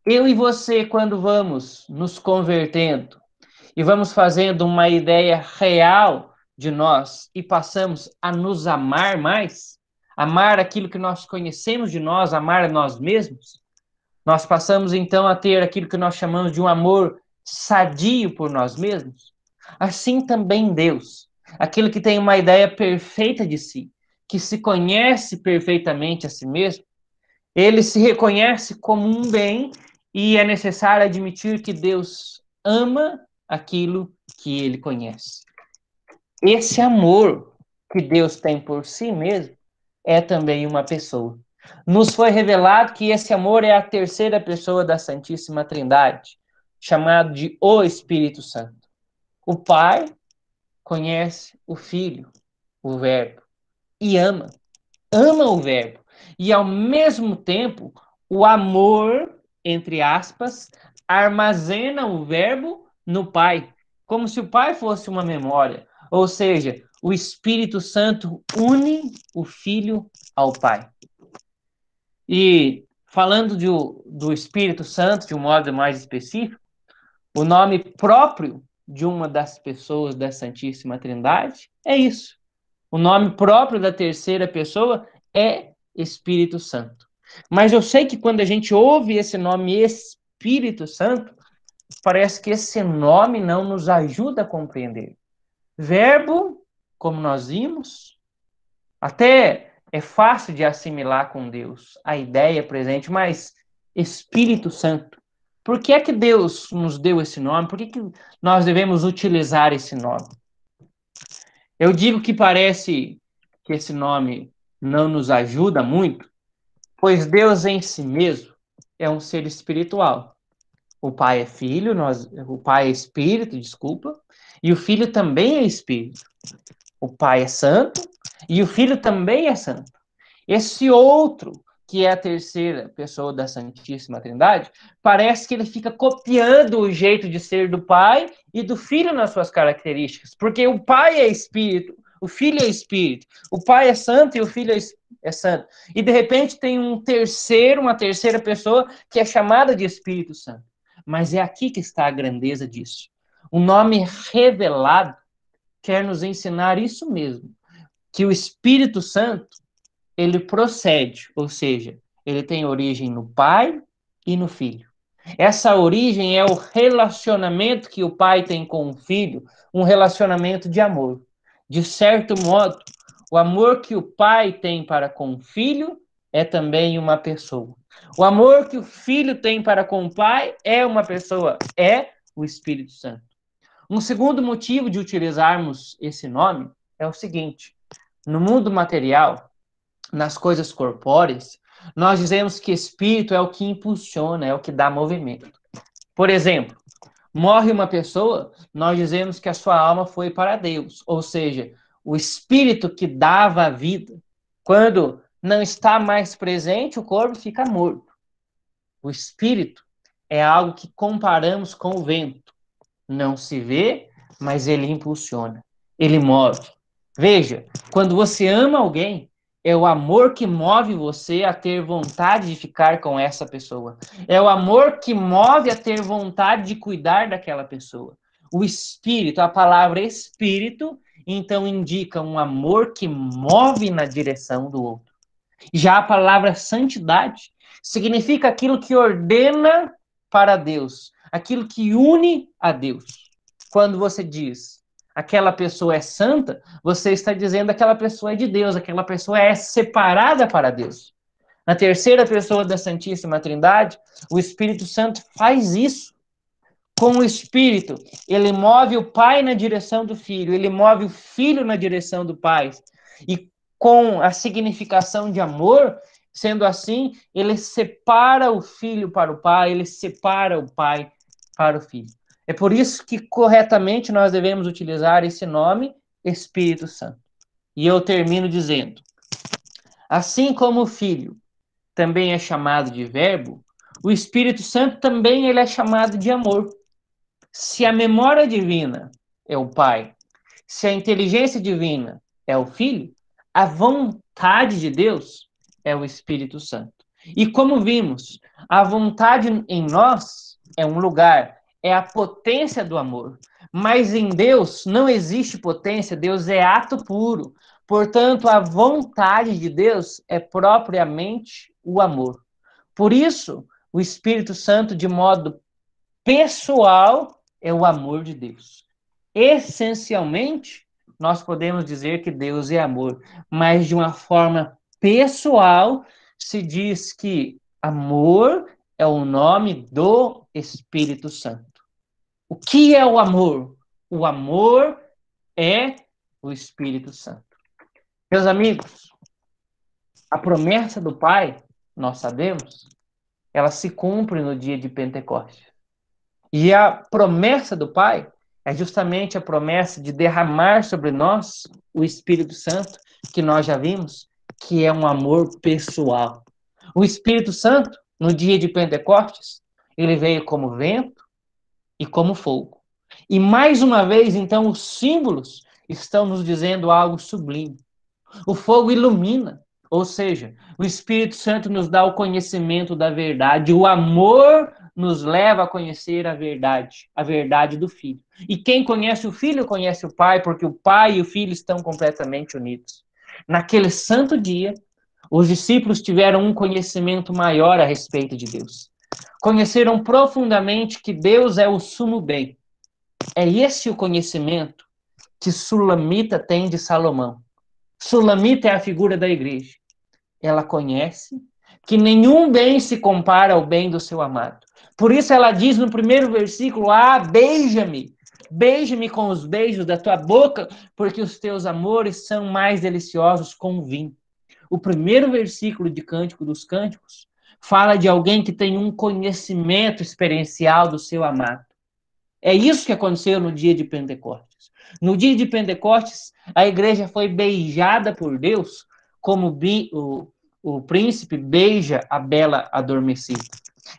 eu e você, quando vamos nos convertendo e vamos fazendo uma ideia real de nós e passamos a nos amar mais, amar aquilo que nós conhecemos de nós, amar a nós mesmos, nós passamos então a ter aquilo que nós chamamos de um amor sadio por nós mesmos. Assim também Deus, aquele que tem uma ideia perfeita de si, que se conhece perfeitamente a si mesmo, ele se reconhece como um bem e é necessário admitir que Deus ama aquilo que ele conhece. Esse amor que Deus tem por si mesmo é também uma pessoa. Nos foi revelado que esse amor é a terceira pessoa da Santíssima Trindade, chamado de o Espírito Santo. O Pai conhece o Filho, o Verbo, e ama o Verbo. E, ao mesmo tempo, o amor, entre aspas, armazena o Verbo no Pai, como se o Pai fosse uma memória. Ou seja, o Espírito Santo une o Filho ao Pai. E, falando do Espírito Santo de um modo mais específico, o nome próprio de uma das pessoas da Santíssima Trindade é isso. O nome próprio da terceira pessoa é Espírito Santo. Mas eu sei que quando a gente ouve esse nome Espírito Santo, parece que esse nome não nos ajuda a compreender. Verbo, como nós vimos, até é fácil de assimilar com Deus a ideia presente, mas Espírito Santo. Por que é que Deus nos deu esse nome? Por que nós devemos utilizar esse nome? Eu digo que parece que esse nome não nos ajuda muito, pois Deus em si mesmo é um ser espiritual. O Pai é filho, o Pai é espírito, desculpa, e o Filho também é espírito. O Pai é santo e o Filho também é santo. Esse outro, que é a terceira pessoa da Santíssima Trindade, parece que ele fica copiando o jeito de ser do Pai e do Filho nas suas características, porque o Pai é Espírito, o Filho é Espírito, o Pai é santo e o Filho é santo. E de repente tem uma terceira pessoa que é chamada de Espírito Santo. Mas é aqui que está a grandeza disso. O nome revelado quer nos ensinar isso mesmo, que o Espírito Santo ele procede, ou seja, ele tem origem no Pai e no Filho. Essa origem é o relacionamento que o pai tem com o filho, um relacionamento de amor. De certo modo, o amor que o pai tem para com o filho é também uma pessoa. O amor que o filho tem para com o pai é uma pessoa, é o Espírito Santo. Um segundo motivo de utilizarmos esse nome é o seguinte: no mundo material, nas coisas corpóreas, nós dizemos que espírito é o que impulsiona, é o que dá movimento. Por exemplo, morre uma pessoa, nós dizemos que a sua alma foi para Deus, ou seja, o espírito que dava a vida. Quando não está mais presente, o corpo fica morto. O espírito é algo que comparamos com o vento. Não se vê, mas ele impulsiona, ele move. Veja, quando você ama alguém, é o amor que move você a ter vontade de ficar com essa pessoa. É o amor que move a ter vontade de cuidar daquela pessoa. O espírito, a palavra espírito, então indica um amor que move na direção do outro. Já a palavra santidade significa aquilo que ordena para Deus, aquilo que une a Deus. Quando você diz aquela pessoa é santa, você está dizendo aquela pessoa é de Deus, aquela pessoa é separada para Deus. Na terceira pessoa da Santíssima Trindade, o Espírito Santo faz isso. Com o Espírito, ele move o Pai na direção do Filho, ele move o Filho na direção do Pai. E com a significação de amor, sendo assim, ele separa o Filho para o Pai, ele separa o Pai para o Filho. É por isso que corretamente nós devemos utilizar esse nome, Espírito Santo. E eu termino dizendo: assim como o Filho também é chamado de Verbo, o Espírito Santo também ele é chamado de amor. Se a memória divina é o Pai, se a inteligência divina é o Filho, a vontade de Deus é o Espírito Santo. E como vimos, a vontade em nós é um lugar, é a potência do amor. Mas em Deus não existe potência, Deus é ato puro. Portanto, a vontade de Deus é propriamente o amor. Por isso, o Espírito Santo, de modo pessoal, é o amor de Deus. Essencialmente, nós podemos dizer que Deus é amor, mas de uma forma pessoal, se diz que amor é o nome do Espírito Santo. O que é o amor? O amor é o Espírito Santo. Meus amigos, a promessa do Pai, nós sabemos, ela se cumpre no dia de Pentecostes. E a promessa do Pai é justamente a promessa de derramar sobre nós o Espírito Santo, que nós já vimos, que é um amor pessoal. O Espírito Santo, no dia de Pentecostes, ele veio como vento e como fogo. E mais uma vez, então, os símbolos estão nos dizendo algo sublime. O fogo ilumina, ou seja, o Espírito Santo nos dá o conhecimento da verdade, o amor nos leva a conhecer a verdade do Filho. E quem conhece o Filho conhece o Pai, porque o Pai e o Filho estão completamente unidos. Naquele santo dia, os discípulos tiveram um conhecimento maior a respeito de Deus. Conheceram profundamente que Deus é o sumo bem. É esse o conhecimento que Sulamita tem de Salomão. Sulamita é a figura da igreja. Ela conhece que nenhum bem se compara ao bem do seu amado. Por isso ela diz no primeiro versículo: beija-me, beija-me com os beijos da tua boca, porque os teus amores são mais deliciosos com o vinho. O primeiro versículo de Cântico dos Cânticos fala de alguém que tem um conhecimento experiencial do seu amado. É isso que aconteceu no dia de Pentecostes. No dia de Pentecostes, a igreja foi beijada por Deus, como o príncipe beija a bela adormecida.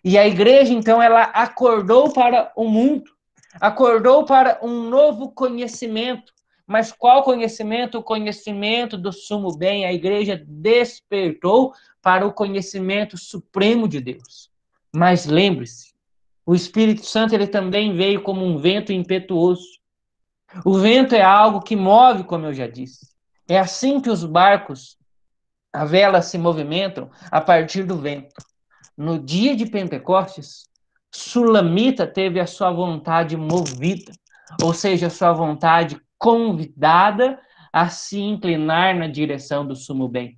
E a igreja, então, ela acordou para o mundo, acordou para um novo conhecimento. Mas qual conhecimento? O conhecimento do sumo bem. A igreja despertou para o conhecimento supremo de Deus. Mas lembre-se, o Espírito Santo ele também veio como um vento impetuoso. O vento é algo que move, como eu já disse. É assim que os barcos, a vela, se movimentam a partir do vento. No dia de Pentecostes, Sulamita teve a sua vontade movida, ou seja, a sua vontade convidada a se inclinar na direção do sumo bem.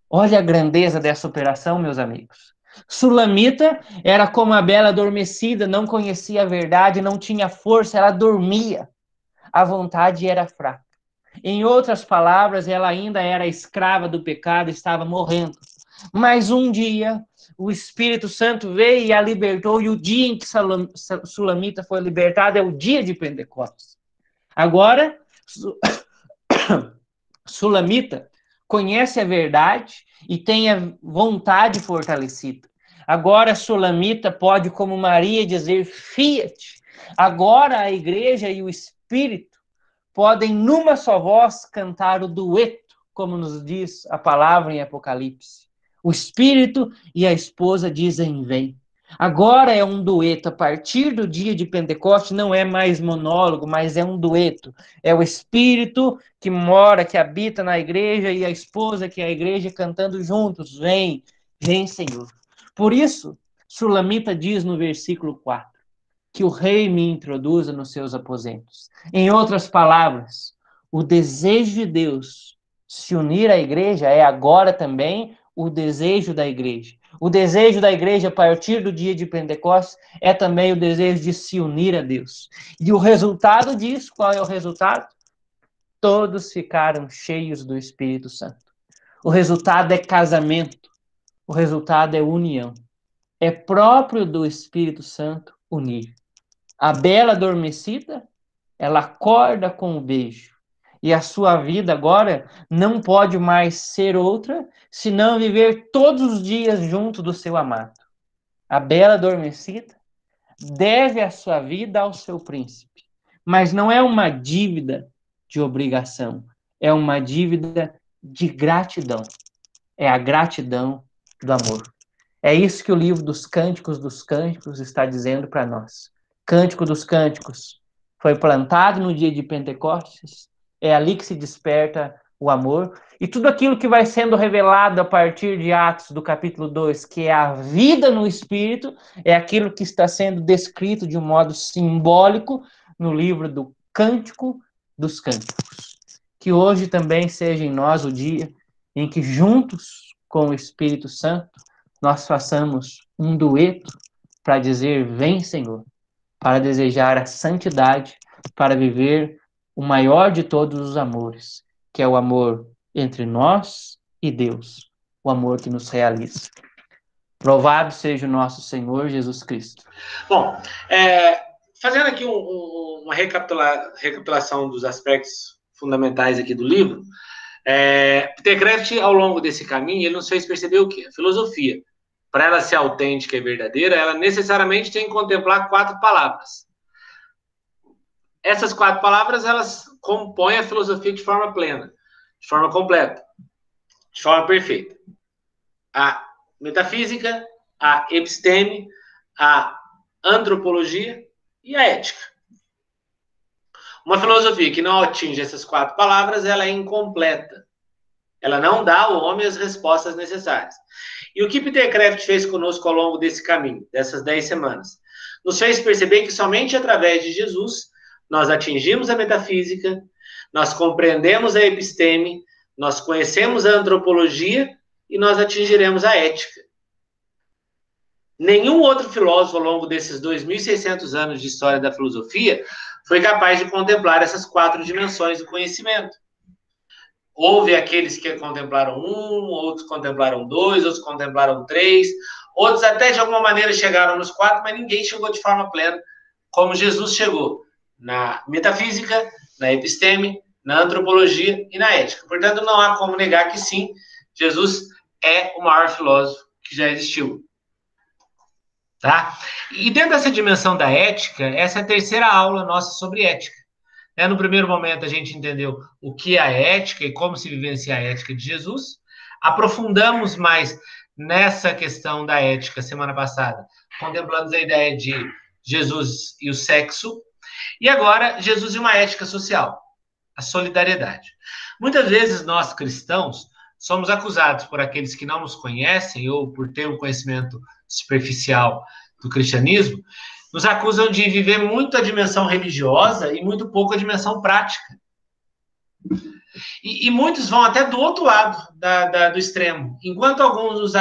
Olha a grandeza dessa operação, meus amigos. Sulamita era como a bela adormecida, não conhecia a verdade, não tinha força, ela dormia. A vontade era fraca. Em outras palavras, ela ainda era escrava do pecado, estava morrendo. Mas um dia, o Espírito Santo veio e a libertou, e o dia em que Sulamita foi libertada é o dia de Pentecostes. Agora, Sulamita conhece a verdade e tem a vontade fortalecida. Agora, Sulamita pode, como Maria, dizer fiat. Agora, a igreja e o Espírito podem, numa só voz, cantar o dueto, como nos diz a palavra em Apocalipse. O Espírito e a esposa dizem: vem. Agora é um dueto. A partir do dia de Pentecostes não é mais monólogo, mas é um dueto. É o Espírito que mora, que habita na igreja, e a esposa que é a igreja cantando juntos: vem, vem, Senhor. Por isso, Sulamita diz no versículo 4 que o rei me introduza nos seus aposentos. Em outras palavras, o desejo de Deus se unir à igreja é agora também o desejo da igreja. O desejo da igreja a partir do dia de Pentecostes é também o desejo de se unir a Deus. E o resultado disso, qual é o resultado? Todos ficaram cheios do Espírito Santo. O resultado é casamento. O resultado é união. É próprio do Espírito Santo unir. A bela adormecida, ela acorda com o beijo. E a sua vida agora não pode mais ser outra, senão viver todos os dias junto do seu amado. A bela adormecida deve a sua vida ao seu príncipe. Mas não é uma dívida de obrigação, é uma dívida de gratidão. É a gratidão do amor. É isso que o livro dos Cânticos está dizendo para nós. Cântico dos Cânticos foi plantado no dia de Pentecostes, é ali que se desperta o amor, e tudo aquilo que vai sendo revelado a partir de Atos do capítulo 2, que é a vida no Espírito, é aquilo que está sendo descrito de um modo simbólico no livro do Cântico dos Cânticos. Que hoje também seja em nós o dia em que, juntos com o Espírito Santo, nós façamos um dueto para dizer: vem, Senhor, para desejar a santidade, para viver o maior de todos os amores, que é o amor entre nós e Deus, o amor que nos realiza. Louvado seja o nosso Senhor Jesus Cristo. Bom, fazendo aqui uma recapitulação dos aspectos fundamentais aqui do livro, Peter Kreeft, ao longo desse caminho, ele nos fez perceber o quê? A filosofia, para ela ser autêntica e verdadeira, ela necessariamente tem que contemplar 4 palavras. Essas 4 palavras, elas compõem a filosofia de forma plena, de forma completa, de forma perfeita. A metafísica, a episteme, a antropologia e a ética. Uma filosofia que não atinge essas 4 palavras, ela é incompleta. Ela não dá ao homem as respostas necessárias. E o que Peter Kreeft fez conosco ao longo desse caminho, dessas 10 semanas? Nos fez perceber que somente através de Jesus nós atingimos a metafísica, nós compreendemos a episteme, nós conhecemos a antropologia e nós atingiremos a ética. Nenhum outro filósofo ao longo desses 2.600 anos de história da filosofia foi capaz de contemplar essas 4 dimensões do conhecimento. Houve aqueles que contemplaram 1, outros contemplaram 2, outros contemplaram 3, outros até de alguma maneira chegaram nos 4, mas ninguém chegou de forma plena, como Jesus chegou na metafísica, na episteme, na antropologia e na ética. Portanto, não há como negar que sim, Jesus é o maior filósofo que já existiu. Tá? E dentro dessa dimensão da ética, essa é a terceira aula nossa sobre ética. No primeiro momento, a gente entendeu o que é a ética e como se vivencia a ética de Jesus. Aprofundamos mais nessa questão da ética semana passada, contemplamos a ideia de Jesus e o sexo. E agora, Jesus e uma ética social, a solidariedade. Muitas vezes, nós cristãos somos acusados por aqueles que não nos conhecem ou por ter um conhecimento superficial do cristianismo, nos acusam de viver muito a dimensão religiosa e muito pouco a dimensão prática. E muitos vão até do outro lado do extremo. Enquanto alguns nos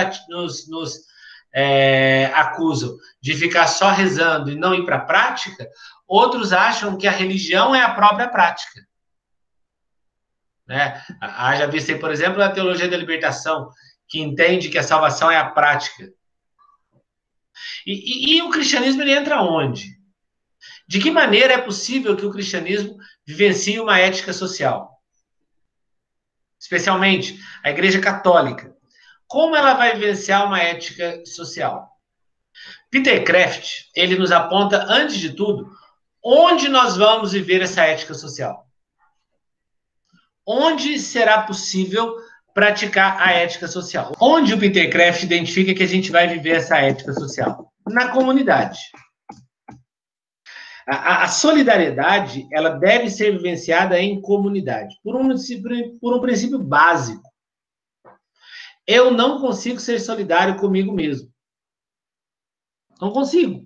acusam de ficar só rezando e não ir para a prática, outros acham que a religião é a própria prática. Haja visto, por exemplo, a teologia da libertação, que entende que a salvação é a prática. E o cristianismo, ele entra onde? De que maneira é possível que o cristianismo vivencie uma ética social? Especialmente a Igreja Católica. Como ela vai vivenciar uma ética social? Peter Kreeft, ele nos aponta, antes de tudo, onde nós vamos viver essa ética social. Onde será possível praticar a ética social? Onde o Peter Kreeft identifica que a gente vai viver essa ética social? Na comunidade. A solidariedade, ela deve ser vivenciada em comunidade, por um princípio básico. Eu não consigo ser solidário comigo mesmo. Não consigo.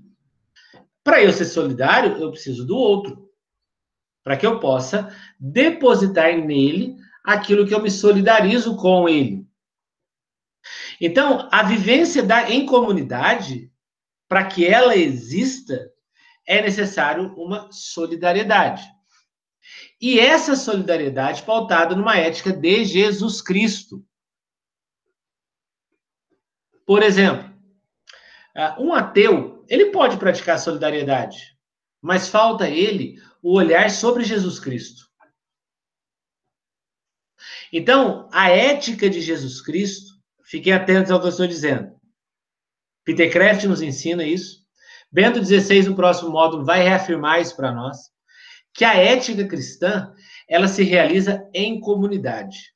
Para eu ser solidário, eu preciso do outro. Para que eu possa depositar nele aquilo que eu me solidarizo com ele. Então, a vivência em comunidade, para que ela exista, é necessário uma solidariedade. E essa solidariedade pautada numa ética de Jesus Cristo. Por exemplo, um ateu, ele pode praticar solidariedade, mas falta ele o olhar sobre Jesus Cristo. Então, a ética de Jesus Cristo, fiquem atentos ao que eu estou dizendo. Peter Kreeft nos ensina isso. Bento XVI, no próximo módulo, vai reafirmar isso para nós, que a ética cristã, ela se realiza em comunidade.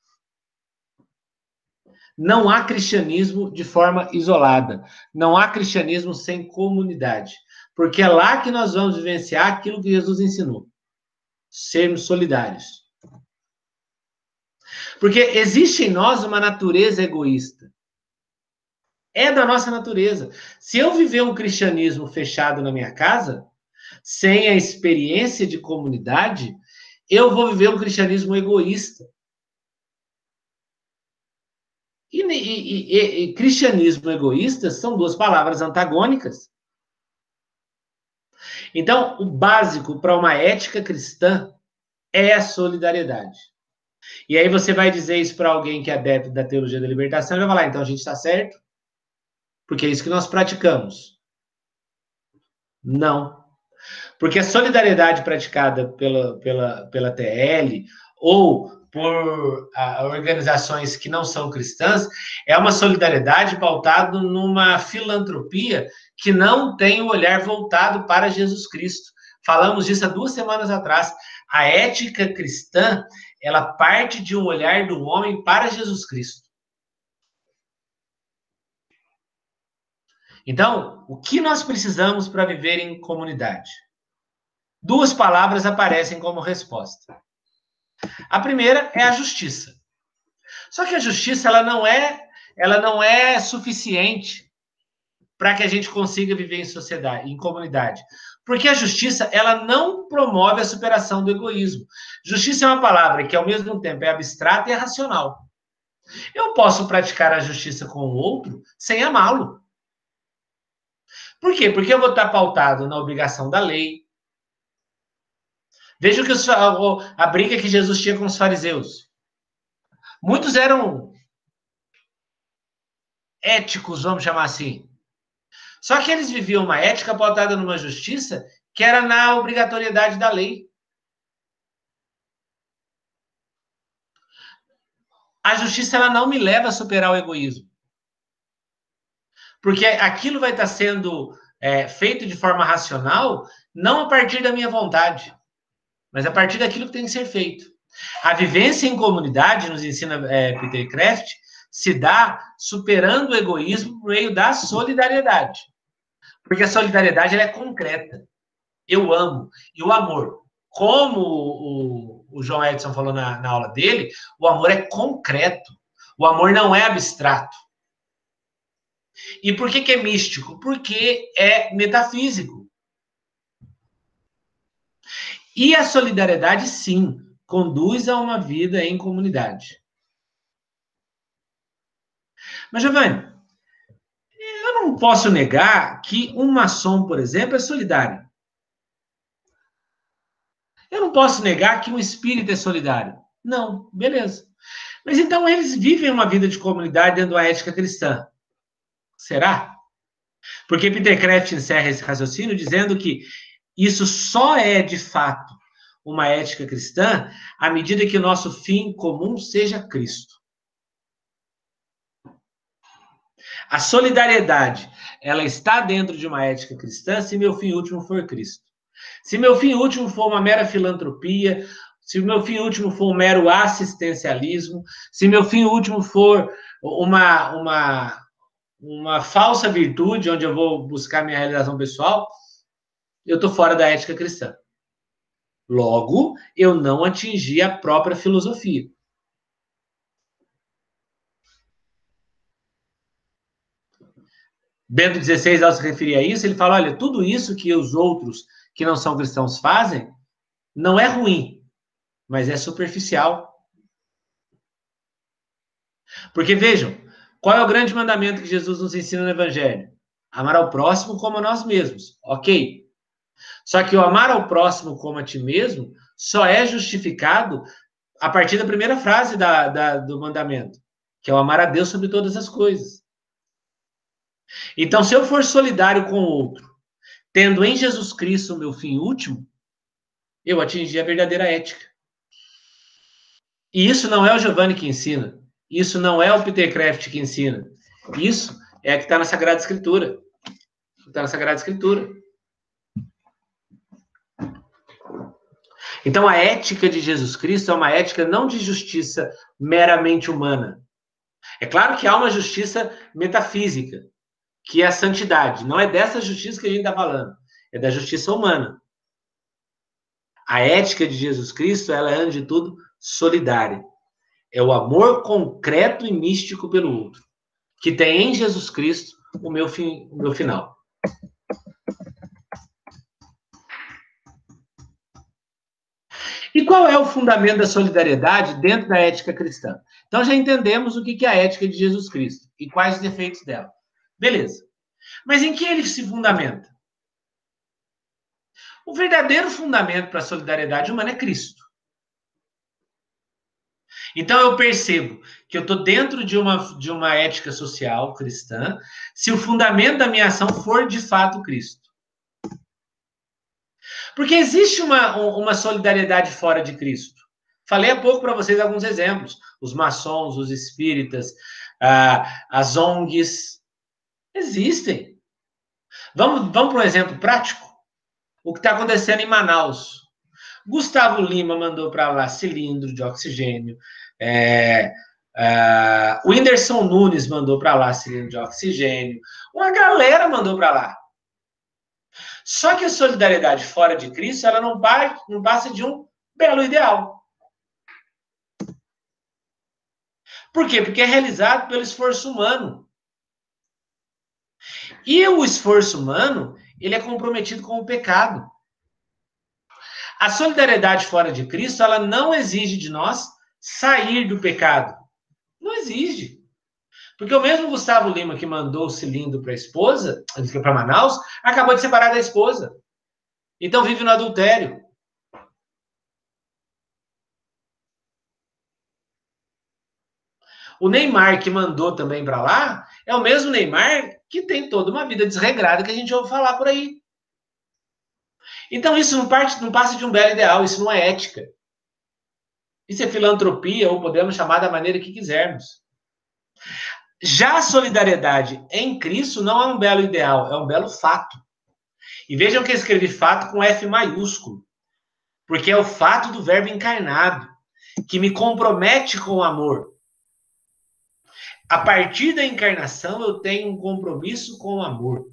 Não há cristianismo de forma isolada. Não há cristianismo sem comunidade. porque é lá que nós vamos vivenciar aquilo que Jesus ensinou. Sermos solidários. Porque existe em nós uma natureza egoísta. É da nossa natureza. Se eu viver um cristianismo fechado na minha casa, sem a experiência de comunidade, eu vou viver um cristianismo egoísta. E cristianismo e egoísta são duas palavras antagônicas. Então, o básico para uma ética cristã é a solidariedade. E aí você vai dizer isso para alguém que é adepto da teologia da libertação e vai falar, então a gente está certo? Porque é isso que nós praticamos. Não. Porque a solidariedade praticada pela TL ou por organizações que não são cristãs é uma solidariedade pautada numa filantropia que não tem o olhar voltado para Jesus Cristo. Falamos disso há 2 semanas atrás. A ética cristã, ela parte de um olhar do homem para Jesus Cristo. Então, o que nós precisamos para viver em comunidade? 2 palavras aparecem como resposta. A primeira é a justiça. Só que a justiça ela não é suficiente para que a gente consiga viver em sociedade, em comunidade. Porque a justiça ela não promove a superação do egoísmo. Justiça é uma palavra que ao mesmo tempo é abstrata e é racional. Eu posso praticar a justiça com o outro sem amá-lo. Por quê? Porque eu vou estar pautado na obrigação da lei. Veja a briga que Jesus tinha com os fariseus. Muitos eram éticos, vamos chamar assim. Só que eles viviam uma ética pautada numa justiça que era na obrigatoriedade da lei. A justiça ela não me leva a superar o egoísmo. Porque aquilo vai estar sendo feito de forma racional, não a partir da minha vontade, mas a partir daquilo que tem que ser feito. A vivência em comunidade, nos ensina Peter Kreeft, se dá superando o egoísmo por meio da solidariedade. Porque a solidariedade ela é concreta. Eu amo. E o amor, como o João Edson falou na aula dele, o amor é concreto. O amor não é abstrato. E por que é místico? Porque é metafísico. E a solidariedade, sim, conduz a uma vida em comunidade. Mas, Giovanni, eu não posso negar que um maçom, por exemplo, é solidário. Eu não posso negar que um espírita é solidário. Não, beleza. Mas então eles vivem uma vida de comunidade dentro da ética cristã. Será? Porque Peter Kreeft encerra esse raciocínio dizendo que isso só é, de fato, uma ética cristã à medida que o nosso fim comum seja Cristo. A solidariedade, ela está dentro de uma ética cristã se meu fim último for Cristo. Se meu fim último for uma mera filantropia, se meu fim último for um mero assistencialismo, se meu fim último for uma falsa virtude, onde eu vou buscar minha realização pessoal, eu estou fora da ética cristã. Logo, eu não atingi a própria filosofia. Bento XVI, ao se referir a isso, ele fala, olha, tudo isso que os outros que não são cristãos fazem não é ruim, mas é superficial. Porque vejam, qual é o grande mandamento que Jesus nos ensina no Evangelho? Amar ao próximo como a nós mesmos, ok? Só que o amar ao próximo como a ti mesmo só é justificado a partir da primeira frase do mandamento, que é o amar a Deus sobre todas as coisas. Então, se eu for solidário com o outro, tendo em Jesus Cristo o meu fim último, eu atingi a verdadeira ética. E isso não é o Giovanni que ensina. Isso não é o Peter Kreeft que ensina. Isso é o que está na Sagrada Escritura. Está na Sagrada Escritura. Então, a ética de Jesus Cristo é uma ética não de justiça meramente humana. É claro que há uma justiça metafísica, que é a santidade. Não é dessa justiça que a gente está falando. é da justiça humana. A ética de Jesus Cristo, ela é, antes de tudo, solidária. É o amor concreto e místico pelo outro, que tem em Jesus Cristo o meu final. E qual é o fundamento da solidariedade dentro da ética cristã? Então já entendemos o que é a ética de Jesus Cristo e quais os defeitos dela. Beleza. Mas em que ele se fundamenta? O verdadeiro fundamento para a solidariedade humana é Cristo. Então eu percebo que eu estou dentro de uma ética social cristã se o fundamento da minha ação for de fato Cristo. Porque existe uma solidariedade fora de Cristo. Falei há pouco para vocês alguns exemplos. Os maçons, os espíritas, as ONGs. Existem. Vamos para um exemplo prático? O que está acontecendo em Manaus. Gustavo Lima mandou para lá cilindro de oxigênio. O Whindersson Nunes mandou para lá cilindro de oxigênio. Uma galera mandou para lá. Só que a solidariedade fora de Cristo, ela não passa de um belo ideal. Por quê? Porque é realizado pelo esforço humano. E o esforço humano, ele é comprometido com o pecado. A solidariedade fora de Cristo, ela não exige de nós sair do pecado. Não exige. Porque o mesmo Gustavo Lima que mandou o cilindro para a esposa, para Manaus, acabou de separar da esposa. Então vive no adultério. O Neymar que mandou também para lá é o mesmo Neymar que tem toda uma vida desregrada que a gente ouve falar por aí. Então isso não passa de um belo ideal, isso não é ética. Isso é filantropia, ou podemos chamar da maneira que quisermos. Já a solidariedade em Cristo não é um belo ideal, é um belo fato. E vejam que eu escrevi fato com F maiúsculo, porque é o fato do verbo encarnado, que me compromete com o amor. A partir da encarnação, eu tenho um compromisso com o amor.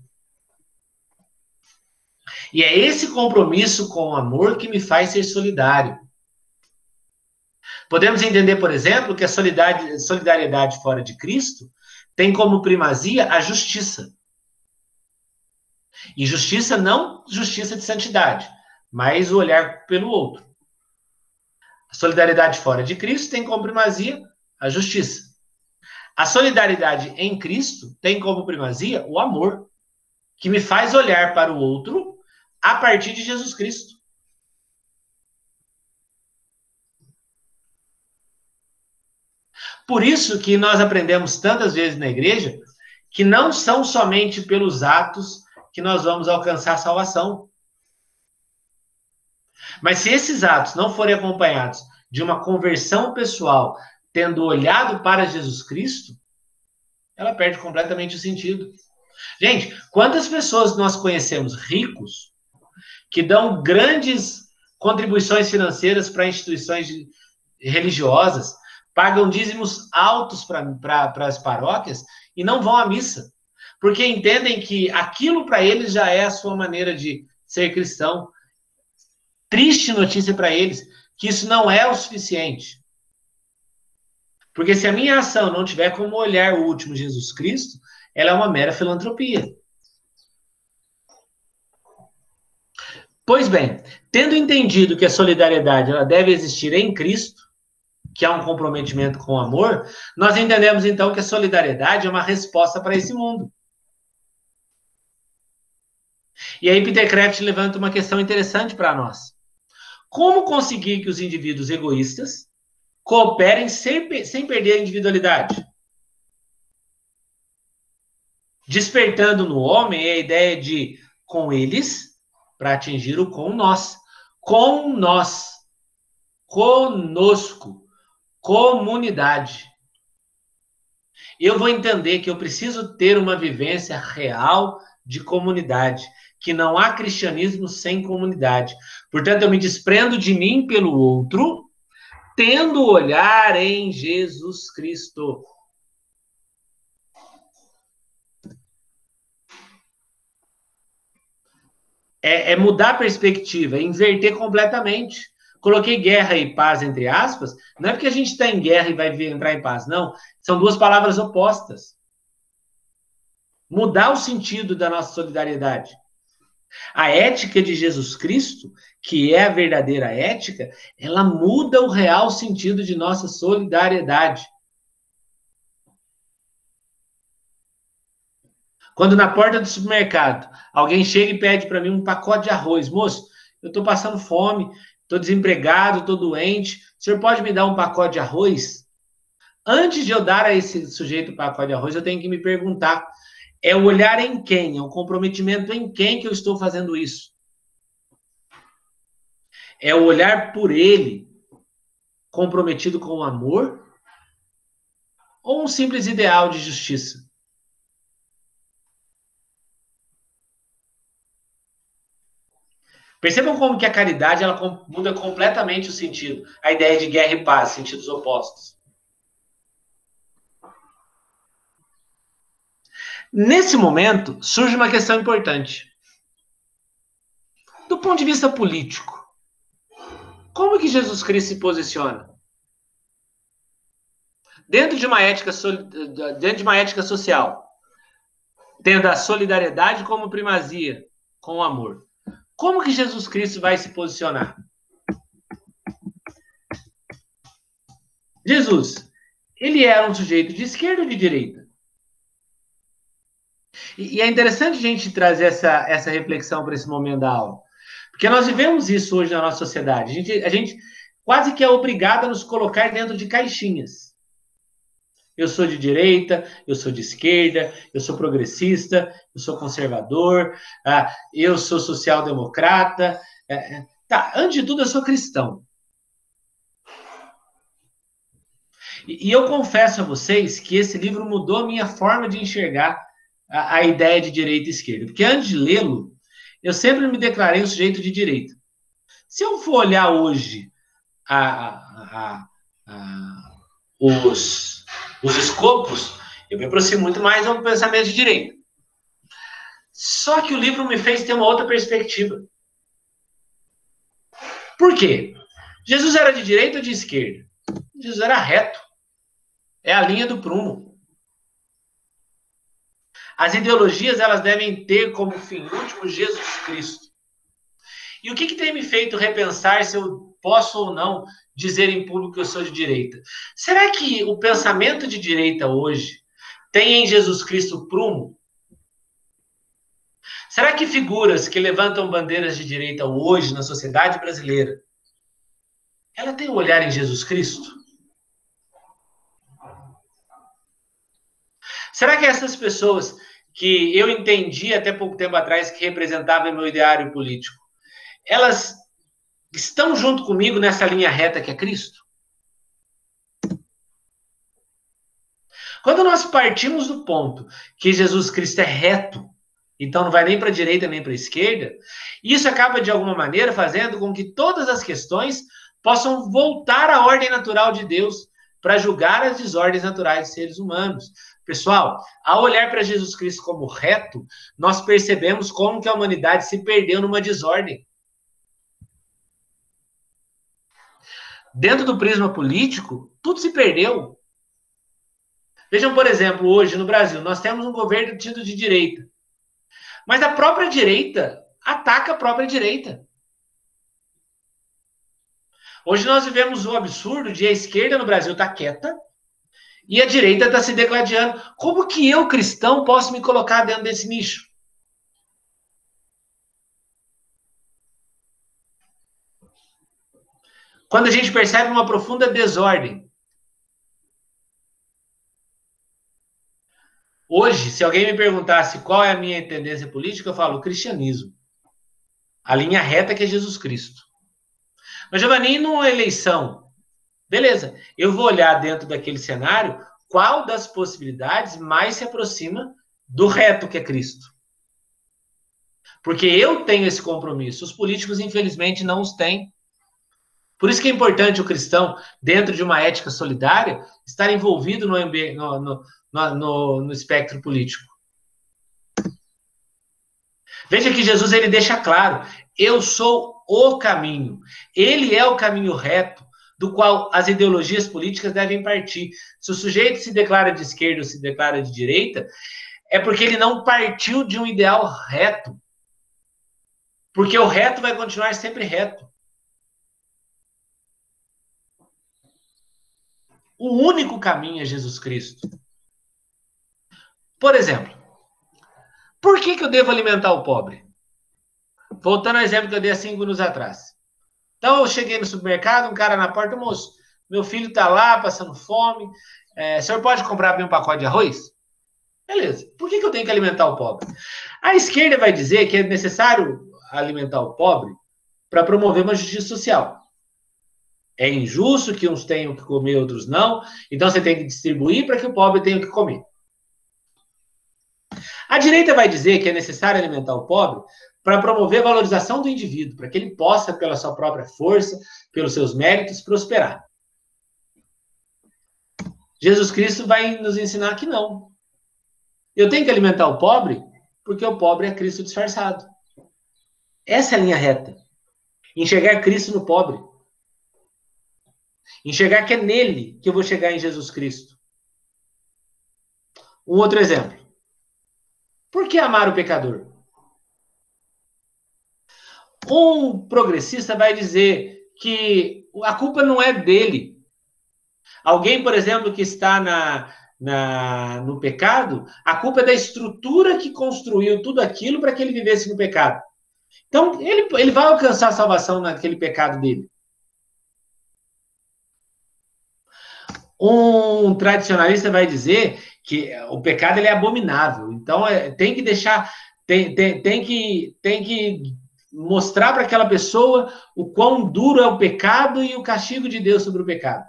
E é esse compromisso com o amor que me faz ser solidário. Podemos entender, por exemplo, que a solidariedade fora de Cristo tem como primazia a justiça. E justiça não justiça de santidade, mas o olhar pelo outro. A solidariedade fora de Cristo tem como primazia a justiça. A solidariedade em Cristo tem como primazia o amor, que me faz olhar para o outro a partir de Jesus Cristo. Por isso que nós aprendemos tantas vezes na igreja que não são somente pelos atos que nós vamos alcançar a salvação. Mas se esses atos não forem acompanhados de uma conversão pessoal, tendo olhado para Jesus Cristo, ela perde completamente o sentido. Gente, quantas pessoas nós conhecemos ricos que dão grandes contribuições financeiras para instituições religiosas, pagam dízimos altos para as paróquias e não vão à missa, porque entendem que aquilo para eles já é a sua maneira de ser cristão. Triste notícia para eles, que isso não é o suficiente. Porque se a minha ação não tiver como olhar o último Jesus Cristo, ela é uma mera filantropia. Pois bem, tendo entendido que a solidariedade ela deve existir em Cristo, que é um comprometimento com o amor, nós entendemos então que a solidariedade é uma resposta para esse mundo. E aí Peter Kraft levanta uma questão interessante para nós. Como conseguir que os indivíduos egoístas cooperem sem perder a individualidade? Despertando no homem a ideia de com eles para atingir o com nós. Com nós. Conosco. Comunidade. Eu vou entender que eu preciso ter uma vivência real de comunidade, que não há cristianismo sem comunidade. Portanto, eu me desprendo de mim pelo outro, tendo olhar em Jesus Cristo. É mudar a perspectiva, é inverter completamente. Coloquei guerra e paz entre aspas, não é porque a gente está em guerra e vai entrar em paz, não. São duas palavras opostas. Mudar o sentido da nossa solidariedade. A ética de Jesus Cristo, que é a verdadeira ética, ela muda o real sentido de nossa solidariedade. Quando na porta do supermercado alguém chega e pede para mim um pacote de arroz, moço, eu estou passando fome, estou desempregado, estou doente, o senhor pode me dar um pacote de arroz? Antes de eu dar a esse sujeito o pacote de arroz, eu tenho que me perguntar, é o olhar em quem? É o comprometimento em quem que eu estou fazendo isso? É o olhar por ele, comprometido com o amor? Ou um simples ideal de justiça? Percebam como que a caridade ela muda completamente o sentido. A ideia de guerra e paz, sentidos opostos. Nesse momento, surge uma questão importante. Do ponto de vista político, como que Jesus Cristo se posiciona? Dentro de uma ética social, tendo a solidariedade como primazia, com o amor. Como que Jesus Cristo vai se posicionar? Jesus, ele era um sujeito de esquerda ou de direita? E é interessante a gente trazer essa reflexão para esse momento da aula. Porque nós vivemos isso hoje na nossa sociedade. A gente quase que é obrigado a nos colocar dentro de caixinhas. Eu sou de direita, eu sou de esquerda, eu sou progressista, eu sou conservador, eu sou social-democrata. Tá, antes de tudo, eu sou cristão. E eu confesso a vocês que esse livro mudou a minha forma de enxergar a ideia de direita e esquerda. Porque antes de lê-lo, eu sempre me declarei um sujeito de direita. Se eu for olhar hoje os escopos, eu me aproximo muito mais ao pensamento de direita. Só que o livro me fez ter uma outra perspectiva. Por quê? Jesus era de direita ou de esquerda? Jesus era reto. É a linha do prumo. As ideologias, elas devem ter como fim último Jesus Cristo. E o que tem me feito repensar se eu posso ou não dizer em público que eu sou de direita? Será que o pensamento de direita hoje tem em Jesus Cristo prumo? Será que figuras que levantam bandeiras de direita hoje na sociedade brasileira, ela tem um olhar em Jesus Cristo? Será que essas pessoas que eu entendi até pouco tempo atrás que representavam meu ideário político, elas estão junto comigo nessa linha reta que é Cristo? Quando nós partimos do ponto que Jesus Cristo é reto, então não vai nem para a direita nem para a esquerda, isso acaba de alguma maneira fazendo com que todas as questões possam voltar à ordem natural de Deus para julgar as desordens naturais dos seres humanos. Pessoal, ao olhar para Jesus Cristo como reto, nós percebemos como que a humanidade se perdeu numa desordem. Dentro do prisma político, tudo se perdeu. Vejam, por exemplo, hoje no Brasil, nós temos um governo tido de direita. Mas a própria direita ataca a própria direita. Hoje nós vivemos o absurdo de a esquerda no Brasil estar quieta e a direita está se degladiando. Como que eu, cristão, posso me colocar dentro desse nicho? Quando a gente percebe uma profunda desordem. Hoje, se alguém me perguntasse qual é a minha tendência política, eu falo cristianismo. A linha reta que é Jesus Cristo. Mas, Giovanni, numa eleição, beleza, eu vou olhar dentro daquele cenário qual das possibilidades mais se aproxima do reto que é Cristo. Porque eu tenho esse compromisso. Os políticos, infelizmente, não os têm. Por isso que é importante o cristão, dentro de uma ética solidária, estar envolvido no espectro político. Veja que Jesus ele deixa claro: eu sou o caminho. Ele é o caminho reto do qual as ideologias políticas devem partir. Se o sujeito se declara de esquerda ou se declara de direita, é porque ele não partiu de um ideal reto. Porque o reto vai continuar sempre reto. O único caminho é Jesus Cristo. Por exemplo, por que eu devo alimentar o pobre? Voltando ao exemplo que eu dei há 5 anos atrás. Então, eu cheguei no supermercado, um cara na porta, moço, meu filho está lá, passando fome, o senhor pode comprar bem um pacote de arroz? Beleza. Por que eu tenho que alimentar o pobre? A esquerda vai dizer que é necessário alimentar o pobre para promover uma justiça social. É injusto que uns tenham que comer, outros não, então você tem que distribuir para que o pobre tenha que comer. A direita vai dizer que é necessário alimentar o pobre para promover a valorização do indivíduo, para que ele possa, pela sua própria força, pelos seus méritos, prosperar. Jesus Cristo vai nos ensinar que não. Eu tenho que alimentar o pobre porque o pobre é Cristo disfarçado. Essa é a linha reta. Enxergar Cristo no pobre. Enxergar que é nele que eu vou chegar em Jesus Cristo. Um outro exemplo. Por que amar o pecador? Um progressista vai dizer que a culpa não é dele. Alguém, por exemplo, que está no pecado, a culpa é da estrutura que construiu tudo aquilo para que ele vivesse no pecado. Então, ele vai alcançar a salvação naquele pecado dele. Um tradicionalista vai dizer que o pecado ele é abominável. Então, tem que deixar, tem que mostrar para aquela pessoa o quão duro é o pecado e o castigo de Deus sobre o pecado.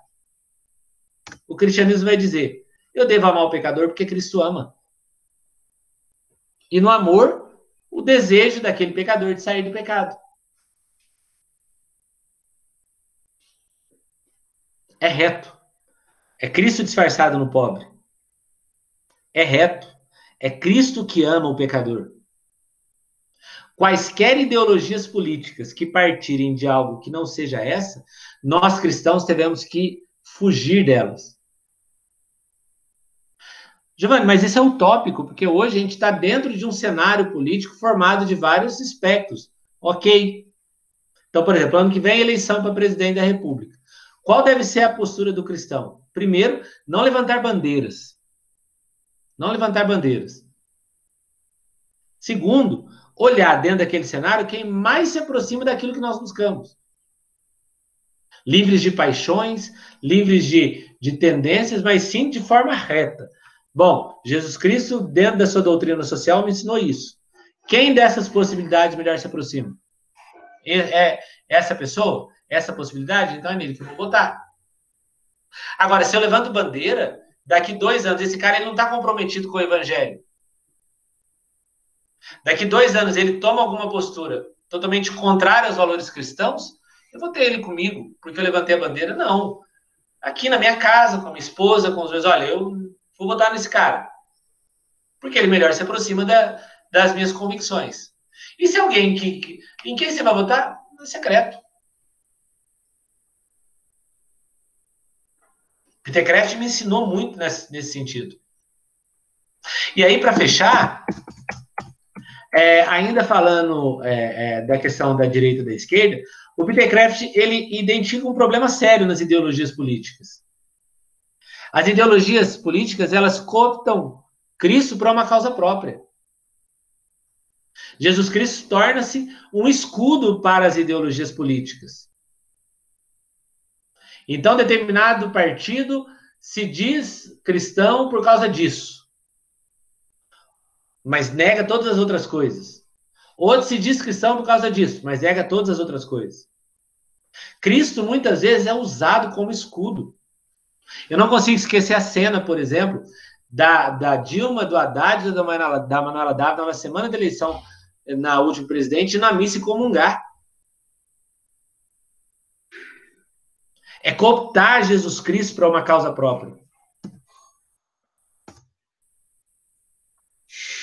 O cristianismo vai dizer: eu devo amar o pecador porque Cristo ama. E no amor, o desejo daquele pecador de sair do pecado. É reto. É Cristo disfarçado no pobre. É reto. É Cristo que ama o pecador. Quaisquer ideologias políticas que partirem de algo que não seja essa, nós cristãos devemos que fugir delas. Giovanni, mas isso é utópico, porque hoje a gente está dentro de um cenário político formado de vários espectros. Ok. Então, por exemplo, ano que vem eleição para presidente da República. Qual deve ser a postura do cristão? Primeiro, não levantar bandeiras. Não levantar bandeiras. Segundo, olhar dentro daquele cenário quem mais se aproxima daquilo que nós buscamos. Livres de paixões, livres de tendências, mas sim de forma reta. Bom, Jesus Cristo, dentro da sua doutrina social, me ensinou isso. Quem dessas possibilidades melhor se aproxima? É essa pessoa? Essa possibilidade? Então é nele que eu vou votar. Agora, se eu levanto bandeira, daqui 2 anos, esse cara ele não está comprometido com o evangelho. Daqui 2 anos ele toma alguma postura totalmente contrária aos valores cristãos, eu vou ter ele comigo, porque eu levantei a bandeira? Não. Aqui na minha casa, com a minha esposa, com os meus, olha, eu vou votar nesse cara. Porque ele melhor se aproxima das minhas convicções. E se alguém em quem você vai votar? É secreto. Peter Kreeft me ensinou muito nesse sentido. E aí, para fechar, ainda falando da questão da direita e da esquerda, o Peter Kreeft ele identifica um problema sério nas ideologias políticas. As ideologias políticas, elas cooptam Cristo para uma causa própria. Jesus Cristo torna-se um escudo para as ideologias políticas. Então, determinado partido se diz cristão por causa disso, mas nega todas as outras coisas. Outro se diz cristão por causa disso, mas nega todas as outras coisas. Cristo, muitas vezes, é usado como escudo. Eu não consigo esquecer a cena, por exemplo, da Dilma, do Haddad e da Manuela Dávila na semana da eleição, na última presidente, na missa e comungar. É cooptar Jesus Cristo para uma causa própria.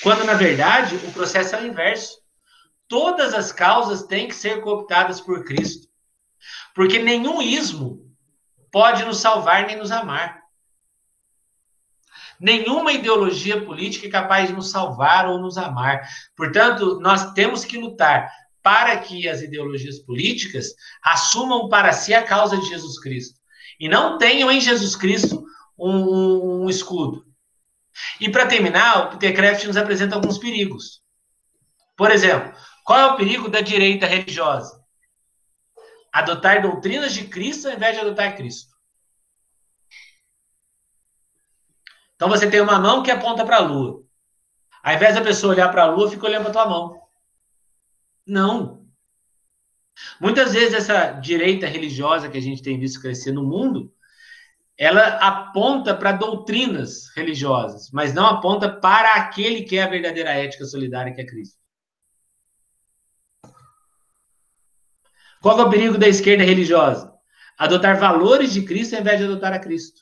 Quando, na verdade, o processo é o inverso. todas as causas têm que ser cooptadas por Cristo. Porque nenhum ismo pode nos salvar nem nos amar. Nenhuma ideologia política é capaz de nos salvar ou nos amar. Portanto, nós temos que lutar para que as ideologias políticas assumam para si a causa de Jesus Cristo. E não tenham em Jesus Cristo um escudo. E para terminar, o Peter Kreeft nos apresenta alguns perigos. Por exemplo, qual é o perigo da direita religiosa? Adotar doutrinas de Cristo ao invés de adotar Cristo. Então você tem uma mão que aponta para a lua. Ao invés da pessoa olhar para a lua, fica olhando para a tua mão. Não. Muitas vezes essa direita religiosa que a gente tem visto crescer no mundo, ela aponta para doutrinas religiosas, mas não aponta para aquele que é a verdadeira ética solidária, que é Cristo. Qual é o perigo da esquerda religiosa? Adotar valores de Cristo ao invés de adotar a Cristo.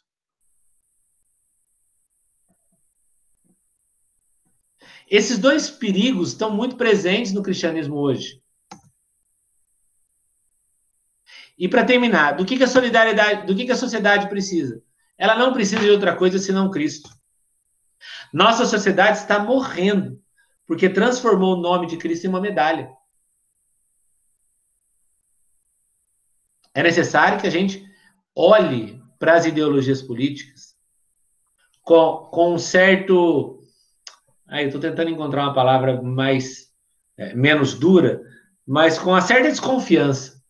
Esses dois perigos estão muito presentes no cristianismo hoje. E para terminar, do que a solidariedade, do que a sociedade precisa? Ela não precisa de outra coisa senão Cristo. Nossa sociedade está morrendo porque transformou o nome de Cristo em uma medalha. É necessário que a gente olhe para as ideologias políticas com um certo... eu estou tentando encontrar uma palavra menos dura, mas com uma certa desconfiança.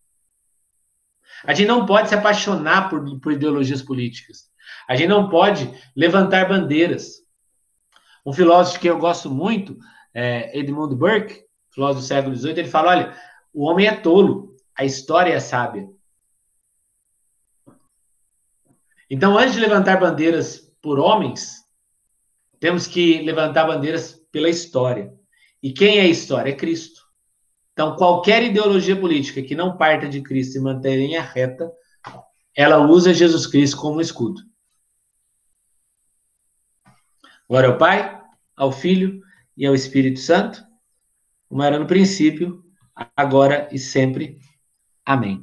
A gente não pode se apaixonar por ideologias políticas. A gente não pode levantar bandeiras. Um filósofo que eu gosto muito, Edmund Burke, filósofo do século XVIII, ele fala, olha, o homem é tolo, a história é sábia. Então, antes de levantar bandeiras por homens, temos que levantar bandeiras pela história. E quem é a história? É Cristo. Então, qualquer ideologia política que não parta de Cristo e mantenha reta, ela usa Jesus Cristo como escudo. Glória ao Pai, ao Filho e ao Espírito Santo, como era no princípio, agora e sempre. Amém.